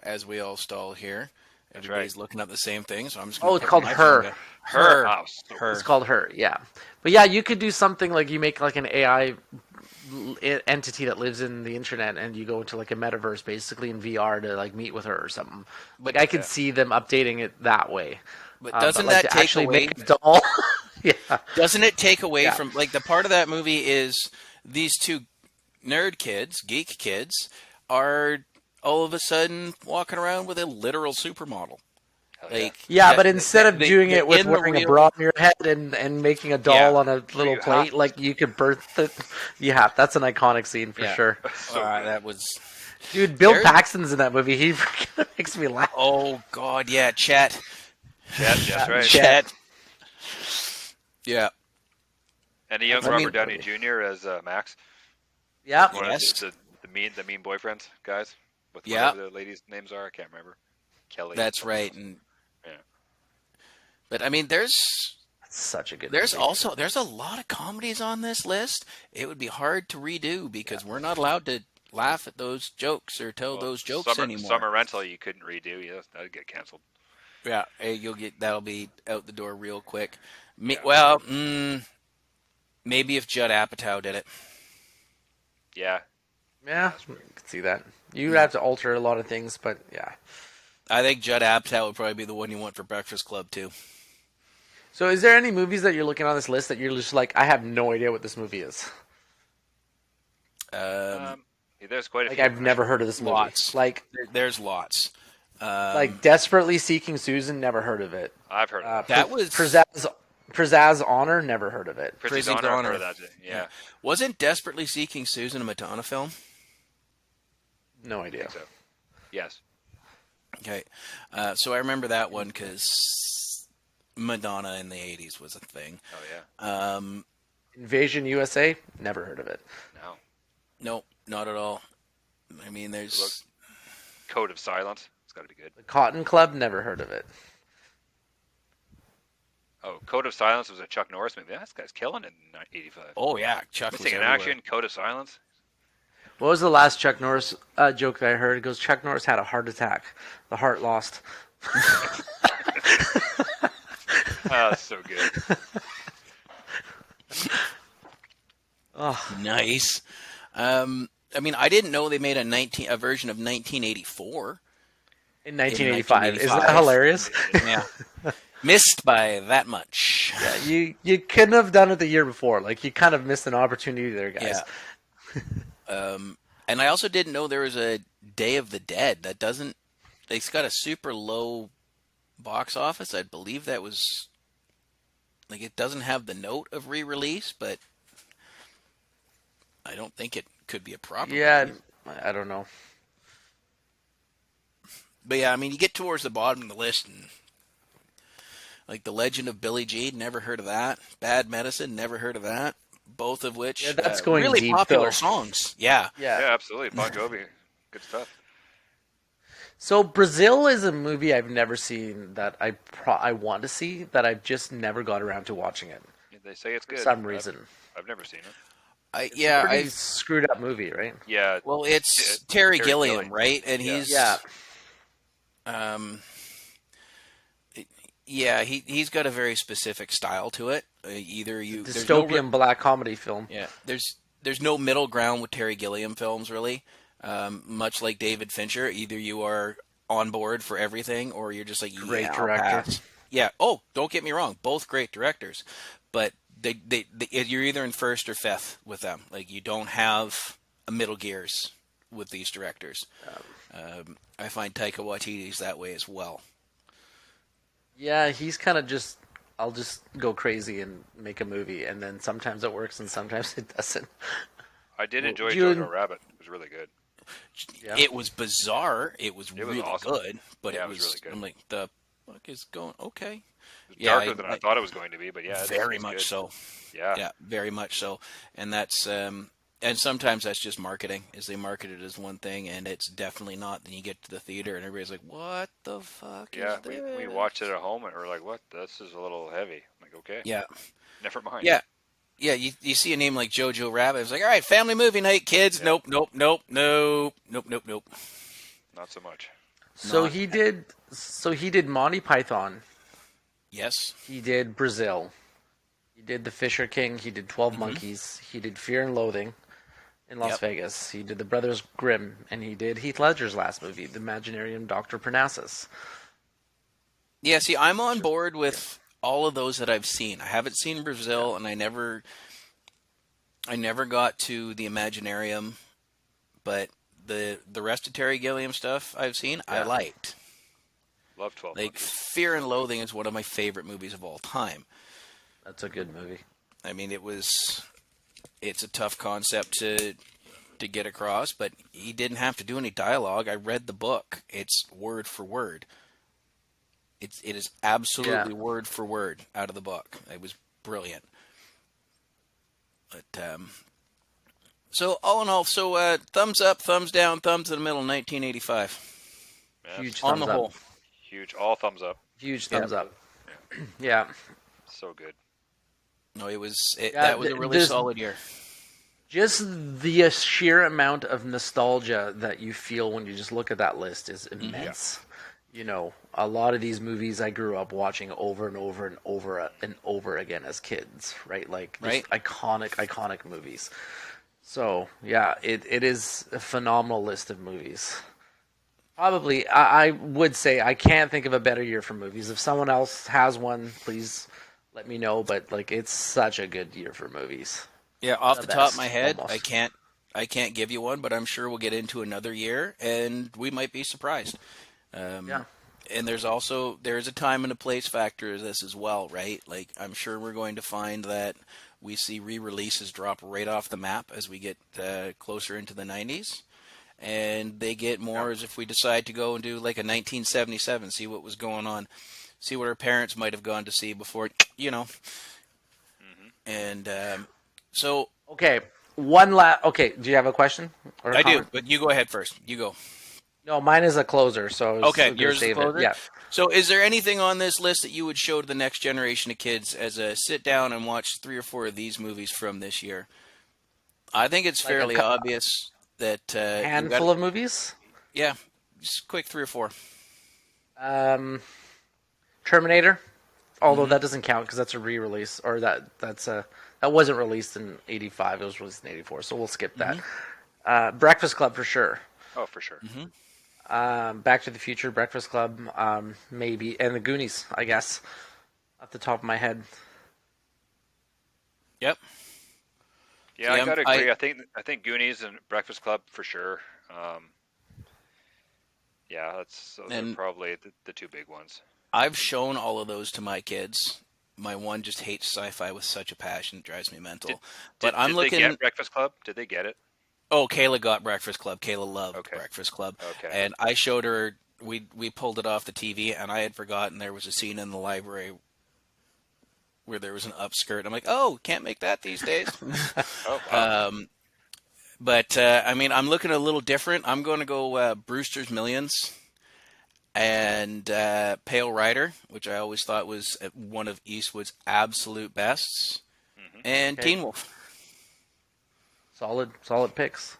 Speaker 1: As we all stall here, everybody's looking up the same thing, so I'm just. Gonna
Speaker 2: Oh, it's
Speaker 1: put
Speaker 2: called
Speaker 1: my
Speaker 2: Her.
Speaker 1: phone down.
Speaker 2: Her.
Speaker 3: Oh, so
Speaker 1: Her.
Speaker 2: It's called Her. Yeah, but yeah, you could do something like you make like an AI entity that lives in the internet, and you go into like a metaverse, basically in VR, to like meet with her or something. Like I could see them updating it that way.
Speaker 1: But
Speaker 2: But,
Speaker 1: doesn't
Speaker 2: like,
Speaker 1: that
Speaker 2: to
Speaker 1: take
Speaker 2: actually
Speaker 1: away?
Speaker 2: make a doll? Yeah.
Speaker 1: Doesn't it take away
Speaker 2: Yeah.
Speaker 1: from like the part of that movie is these two nerd kids, geek kids, are all of a sudden walking around with a literal supermodel.
Speaker 3: Hell yeah.
Speaker 1: Like
Speaker 2: Yeah,
Speaker 1: that-
Speaker 2: but instead of
Speaker 1: they-
Speaker 2: doing
Speaker 1: they're
Speaker 2: it with
Speaker 1: in the
Speaker 2: wearing a
Speaker 1: real-
Speaker 2: bra on your head and making a doll
Speaker 1: Yeah.
Speaker 2: on a little
Speaker 3: you
Speaker 2: plate,
Speaker 3: have-
Speaker 2: like you could birth it. Yeah, that's an iconic scene for
Speaker 1: Yeah.
Speaker 2: sure.
Speaker 3: So good.
Speaker 1: that was.
Speaker 2: Dude, Bill
Speaker 1: There's-
Speaker 2: Paxton's in that movie. He freaking makes me laugh.
Speaker 1: Oh God, yeah, Chet.
Speaker 3: Chet, that's right.
Speaker 1: Chet. Yeah.
Speaker 3: And a young
Speaker 1: I mean-
Speaker 3: Robert Downey Jr. as Max.
Speaker 2: Yeah.
Speaker 3: One
Speaker 1: Yes.
Speaker 3: of the mean boyfriends guys. With
Speaker 1: Yeah.
Speaker 3: whatever the ladies' names are, I can't remember. Kelly.
Speaker 1: That's
Speaker 3: something
Speaker 1: right.
Speaker 3: else.
Speaker 1: And
Speaker 3: Yeah.
Speaker 1: but I mean, there's
Speaker 2: Such a good
Speaker 1: there's
Speaker 2: movie.
Speaker 1: also there's a lot of comedies on this list. It would be hard to redo because we're not allowed to laugh at those jokes or tell
Speaker 3: Well,
Speaker 1: those jokes anymore.
Speaker 3: Summer Rental you couldn't redo. Yeah, that'd get canceled.
Speaker 1: Yeah, hey, that'll be out the door real quick.
Speaker 3: Yeah.
Speaker 1: Well, maybe if Judd Apatow did it.
Speaker 3: Yeah.
Speaker 2: Yeah, I could see that. You would have to alter a lot of things, but yeah.
Speaker 1: I think Judd Apatow would probably be the one you want for Breakfast Club too.
Speaker 2: So, is there any movies that you're looking on this list that you're just like, I have no idea what this movie is?
Speaker 3: Yeah, there's quite a
Speaker 2: Like,
Speaker 3: few.
Speaker 2: I've never heard of this movie.
Speaker 1: Lots.
Speaker 2: Like,
Speaker 1: There's lots.
Speaker 2: Desperately Seeking Susan, never heard of it.
Speaker 3: I've heard of
Speaker 1: That was
Speaker 2: Pizzazz Honor, never heard of it.
Speaker 3: Prison's
Speaker 1: Prison's
Speaker 3: Honor. I've
Speaker 1: Honor.
Speaker 3: heard of that. Yeah.
Speaker 1: Wasn't Desperately Seeking Susan a Madonna film?
Speaker 2: No
Speaker 3: I
Speaker 2: idea.
Speaker 3: think so. Yes.
Speaker 1: Okay, so I remember that one because Madonna in the '80s was a thing.
Speaker 3: Oh yeah.
Speaker 2: Invasion USA, never heard of it.
Speaker 3: No.
Speaker 1: Nope, not at all. I mean, there's
Speaker 3: Code of Silence. It's got to be good.
Speaker 2: The Cotton Club, never heard of it.
Speaker 3: Oh, Code of Silence was a Chuck Norris movie. Yeah, this guy's killing it in '85.
Speaker 1: oh yeah, Chuck was
Speaker 3: Missing in
Speaker 1: everywhere.
Speaker 3: Action. Code of Silence.
Speaker 2: What was the last Chuck Norris joke that I heard? It goes, Chuck Norris had a heart attack. The heart lost.
Speaker 3: Oh, so good.
Speaker 1: Nice. I mean, I didn't know they made a version of 1984.
Speaker 2: In 1985. Isn't that
Speaker 1: 1985.
Speaker 2: hilarious?
Speaker 1: Yeah. Missed by that much.
Speaker 2: Yeah, you couldn't have done it the year before. Like, you kind of missed an opportunity there, guys.
Speaker 1: Yeah. And I also didn't know there was a Day of the Dead. That doesn't. It's got a super low box office. I believe that was like it doesn't have the note of re-release, but I don't think it could be a proper.
Speaker 2: Yeah,
Speaker 1: release.
Speaker 2: I don't know.
Speaker 1: But yeah, I mean, you get towards the bottom of the list, and like The Legend of Billie Jean, never heard of that. Bad Medicine, never heard of that. Both of which
Speaker 2: Yeah, that's going
Speaker 1: really
Speaker 2: deep,
Speaker 1: popular
Speaker 2: though.
Speaker 1: songs. Yeah.
Speaker 3: Yeah,
Speaker 2: Yeah.
Speaker 3: absolutely. Bon Jovi, good stuff.
Speaker 2: So Brazil is a movie I've never seen that I want to see, that I've just never got around to watching it
Speaker 3: They say it's
Speaker 2: for
Speaker 3: good.
Speaker 2: some reason.
Speaker 3: I've never seen it.
Speaker 2: Pretty screwed up movie, right?
Speaker 3: Yeah.
Speaker 1: Well, it's
Speaker 3: Terry
Speaker 1: Terry
Speaker 3: Gilliam.
Speaker 1: Gilliam, right? And
Speaker 3: Yeah.
Speaker 1: he's
Speaker 2: Yeah.
Speaker 1: Yeah, he's got a very specific style to it. Either you
Speaker 2: Dystopian black comedy film.
Speaker 1: yeah, there's no middle ground with Terry Gilliam films really. Much like David Fincher, either you are on board for everything or you're just like
Speaker 2: Great
Speaker 1: yeah, I'll
Speaker 2: director.
Speaker 1: pass. Yeah. Oh, don't get me wrong, both great directors, but they you're either in first or fifth with them. Like you don't have a middle gears with these directors. I find Taika Waititi's that way as well.
Speaker 2: Yeah, he's kind of just, I'll just go crazy and make a movie, and then sometimes it works and sometimes it doesn't.
Speaker 3: I did enjoy
Speaker 2: June-
Speaker 3: Jojo Rabbit. It was really good.
Speaker 2: Yeah.
Speaker 1: It was bizarre. It was really
Speaker 3: awesome.
Speaker 1: good, but
Speaker 3: Yeah,
Speaker 1: it
Speaker 3: it was really good.
Speaker 1: I'm like, the fuck is going? Okay,
Speaker 3: It was darker than I thought it was going to be, but yeah,
Speaker 1: very
Speaker 3: it's
Speaker 1: much
Speaker 3: good.
Speaker 1: so.
Speaker 3: Yeah.
Speaker 1: Yeah, very much so. And that's and sometimes that's just marketing. Is they market it as one thing, and it's definitely not. Then you get to the theater, and everybody's like, "What the fuck
Speaker 3: Yeah,
Speaker 1: is this?"
Speaker 3: we watched it at home and we're like, "What? This is a little heavy." I'm like, okay,
Speaker 1: Yeah,
Speaker 3: never mind.
Speaker 1: yeah. Yeah, you see a name like Jojo Rabbit, it's like, all right, family movie night, kids.
Speaker 3: Yeah.
Speaker 1: Nope.
Speaker 3: Not so much.
Speaker 2: So
Speaker 1: Not-
Speaker 2: he did Monty Python.
Speaker 1: Yes.
Speaker 2: He did Brazil. He did The Fisher King. He did 12
Speaker 1: Mm-hmm.
Speaker 2: Monkeys. He did Fear and Loathing in Las
Speaker 1: Yep.
Speaker 2: Vegas. He did The Brothers Grimm, and he did Heath Ledger's last movie, The Imaginarium Dr. Parnassus.
Speaker 1: Yeah, see, I'm on board with all of those that I've seen. I haven't seen Brazil, and I never got to the Imaginarium, but the rest of Terry Gilliam stuff I've seen, I
Speaker 2: Yeah.
Speaker 1: liked.
Speaker 3: Love 12
Speaker 1: Like
Speaker 3: Monkeys.
Speaker 1: Fear and Loathing is one of my favorite movies of all time.
Speaker 2: That's a good movie.
Speaker 1: I mean, it's a tough concept to get across, but he didn't have to do any dialogue. I read the book. It's word for word. It is absolutely word for word out of the book. It was brilliant. But so all in all, thumbs up, thumbs down, thumbs in the middle, 1985.
Speaker 3: Yeah,
Speaker 2: Huge
Speaker 1: On
Speaker 2: thumbs
Speaker 1: the
Speaker 2: up.
Speaker 1: whole,
Speaker 3: huge. All thumbs up.
Speaker 2: Huge thumbs up. Yeah.
Speaker 3: So good.
Speaker 1: no,
Speaker 2: Yeah,
Speaker 1: that was a really
Speaker 2: there's-
Speaker 1: solid year.
Speaker 2: Just the sheer amount of nostalgia that you feel when you just look at that list is immense. You know, a lot of these movies I grew up watching over and over and over and over again as kids, right? Like, just
Speaker 1: Right.
Speaker 2: iconic movies. So, yeah, it is a phenomenal list of movies. Probably, I would say I can't think of a better year for movies. If someone else has one, please let me know. But, like, it's such a good year for movies.
Speaker 1: Yeah, off
Speaker 2: The
Speaker 1: the top of
Speaker 2: best,
Speaker 1: my head,
Speaker 2: almost.
Speaker 1: I can't give you one, but I'm sure we'll get into another year, and we might be surprised.
Speaker 2: Yeah.
Speaker 1: And there's a time and a place factor to this as well, right? Like I'm sure we're going to find that we see re-releases drop right off the map as we get closer into the 90s, and they get more as if we decide to go and do like a 1977, see what was going on, see what our parents might have gone to see before, you know. And so
Speaker 2: Okay, Okay, do you have a question? Or a
Speaker 1: I do,
Speaker 2: comment?
Speaker 1: but you go ahead first. You go.
Speaker 2: No, mine is a closer. So I was
Speaker 1: Okay,
Speaker 2: gonna
Speaker 1: yours is
Speaker 2: save
Speaker 1: the closer?
Speaker 2: it. Yeah.
Speaker 1: So is there anything on this list that you would show to the next generation of kids as a sit down and watch 3 or 4 of these movies from this year? I think it's
Speaker 2: Like a
Speaker 1: fairly
Speaker 2: cou-
Speaker 1: obvious that
Speaker 2: Handful of movies.
Speaker 1: yeah, just quick 3 or 4.
Speaker 2: Terminator, although
Speaker 1: Mm-hmm.
Speaker 2: that doesn't count because that's a re-release, or that wasn't released in '85. It was released in '84, so we'll skip that.
Speaker 1: Mm-hmm.
Speaker 2: Breakfast Club for sure.
Speaker 3: Oh, for sure.
Speaker 2: Back to the Future, Breakfast Club, maybe, and the Goonies, I guess, off the top of my head.
Speaker 1: Yep.
Speaker 3: Yeah, I
Speaker 1: Yeah,
Speaker 3: gotta agree. I think Goonies and Breakfast Club for sure. Yeah, those are
Speaker 1: And
Speaker 3: probably the two big ones.
Speaker 1: I've shown all of those to my kids. My one just hates sci-fi with such a passion; it drives me
Speaker 3: Did
Speaker 1: mental. But I'm
Speaker 3: did they get
Speaker 1: looking.
Speaker 3: Breakfast Club? Did they get it?
Speaker 1: Oh, Kayla got Breakfast Club. Kayla loved
Speaker 3: Okay.
Speaker 1: Breakfast Club,
Speaker 3: Okay.
Speaker 1: and I showed her. We pulled it off the TV, and I had forgotten there was a scene in the library where there was an upskirt. I'm like, oh, can't make that these days.
Speaker 3: Oh wow.
Speaker 1: But I mean, I'm looking a little different. I'm going to go Brewster's Millions and Pale Rider, which I always thought was one of Eastwood's absolute bests,
Speaker 3: hmm
Speaker 1: and
Speaker 2: Okay.
Speaker 1: Teen Wolf.
Speaker 2: Solid picks.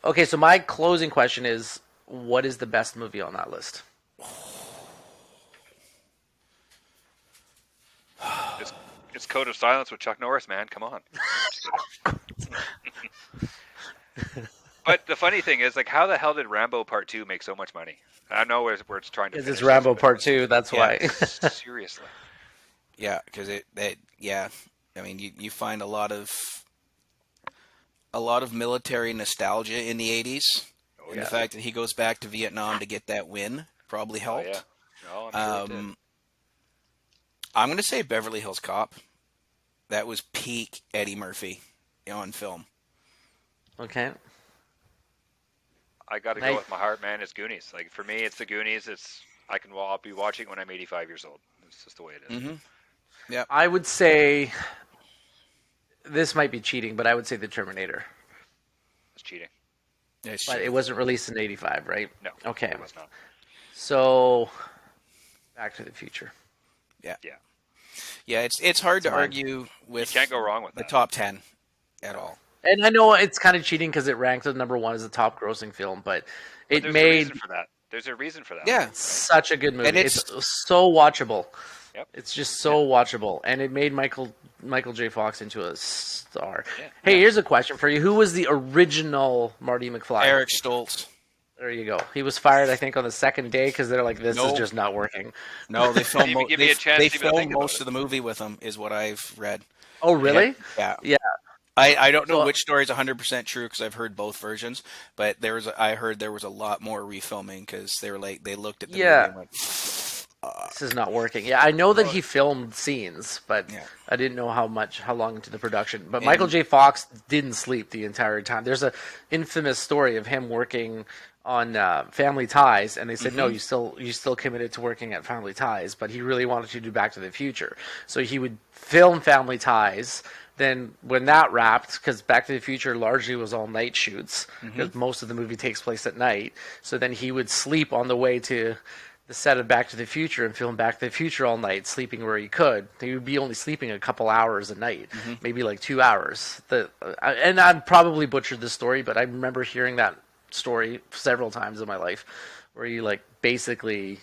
Speaker 2: Okay, so my closing question is, what is the best movie on that list?
Speaker 3: It's it's Code of Silence with Chuck Norris, man. Come on. But the funny thing is, like, how the hell did Rambo Part 2 make so much money? I know where it's trying to
Speaker 2: Because
Speaker 3: finish
Speaker 2: it's
Speaker 3: this,
Speaker 2: Rambo
Speaker 3: but
Speaker 2: Part 2, that's
Speaker 1: Yeah.
Speaker 2: why.
Speaker 3: seriously.
Speaker 1: Yeah, because yeah. I mean, you find a lot of military nostalgia in the 80s,
Speaker 3: Oh
Speaker 1: and the
Speaker 3: yeah.
Speaker 1: fact that he goes back to Vietnam to get that win probably
Speaker 3: Oh yeah.
Speaker 1: helped.
Speaker 3: No, I'm sure it did.
Speaker 1: I'm going to say Beverly Hills Cop. That was peak Eddie Murphy on film.
Speaker 2: Okay.
Speaker 3: I got to
Speaker 2: Nice.
Speaker 3: go with my heart, man. It's Goonies. Like for me, it's the Goonies. I'll be watching when I'm 85 years old. It's just the way it is.
Speaker 1: Mm-hmm. Yeah.
Speaker 2: I would say, this might be cheating, but I would say The Terminator.
Speaker 3: It's cheating.
Speaker 1: It's
Speaker 2: But
Speaker 1: true.
Speaker 2: it wasn't released in 85, right?
Speaker 3: No.
Speaker 2: Okay.
Speaker 3: It was not.
Speaker 2: So, Back to the Future.
Speaker 1: Yeah.
Speaker 3: Yeah.
Speaker 1: Yeah, it's hard to
Speaker 2: That's mine.
Speaker 1: argue with
Speaker 3: You can't go wrong with
Speaker 1: the
Speaker 3: that.
Speaker 1: top 10 at all.
Speaker 2: And I know it's kind of cheating because it ranked at number 1 as a top grossing film, but
Speaker 3: But
Speaker 2: it
Speaker 3: there's a
Speaker 2: made
Speaker 3: reason for that. There's a reason for that.
Speaker 1: Yeah.
Speaker 3: right?
Speaker 2: such a good movie.
Speaker 1: And
Speaker 2: It's so watchable.
Speaker 3: Yep.
Speaker 2: It's just so watchable, and it made Michael J. Fox into a star.
Speaker 3: Yeah.
Speaker 2: Hey, here's a question for you: who was the original Marty McFly?
Speaker 1: Eric Stoltz.
Speaker 2: There you go. He was fired, I think, on the second day because they're like, "This is
Speaker 1: No.
Speaker 2: just not working."
Speaker 1: No, they filmed
Speaker 3: Even give me a chance
Speaker 1: they
Speaker 3: to even
Speaker 1: filmed
Speaker 3: think about
Speaker 1: most
Speaker 3: it.
Speaker 1: of the movie with him, is what I've read.
Speaker 2: Oh, really?
Speaker 1: Yeah.
Speaker 2: Yeah.
Speaker 1: I don't know
Speaker 2: So-
Speaker 1: which story is 100% true because I've heard both versions, but I heard there was a lot more refilming because they were like they looked at the movie and went,
Speaker 2: This is not working. Yeah, I know that he filmed scenes, but
Speaker 1: Yeah.
Speaker 2: I didn't know how long into the production. But
Speaker 1: And-
Speaker 2: Michael J. Fox didn't sleep the entire time. There's a infamous story of him working on Family Ties, and they said, "No, you still committed to working at Family Ties," but he really wanted to do Back to the Future, so he would film Family Ties. Then when that wrapped, because Back to the Future largely was all night shoots, because most of the movie takes place at night, so then he would sleep on the way to the set of Back to the Future and film Back to the Future all night, sleeping where he could. He would be only sleeping a couple hours a night, maybe like 2 hours. And I've probably butchered this story, but I remember hearing that story several times in my life, where he like basically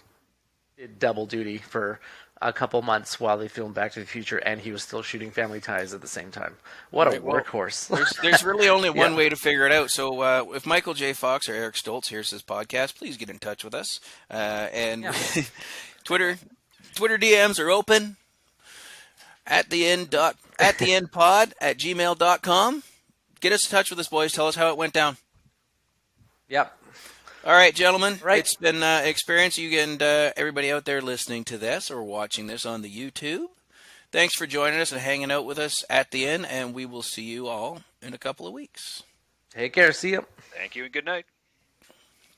Speaker 2: did double duty for a couple months while they filmed Back to the Future, and he was still shooting Family Ties at the same time. What a
Speaker 1: Right, well,
Speaker 2: workhorse!
Speaker 1: there's really only one
Speaker 2: Yeah.
Speaker 1: way to figure it out. So if Michael J. Fox or Eric Stoltz hears this podcast, please get in touch with us. And
Speaker 2: Yeah.
Speaker 1: Twitter DMs are open. At the end pod at gmail.com. Get us in touch with us, boys. Tell us how it went down.
Speaker 2: Yep.
Speaker 1: All right, gentlemen.
Speaker 2: Right.
Speaker 1: It's been an experience. You and everybody out there listening to this or watching this on the YouTube. Thanks for joining us and hanging out with us at the end, and we will see you all in a couple of weeks.
Speaker 2: Take care. See you.
Speaker 3: Thank you and good night.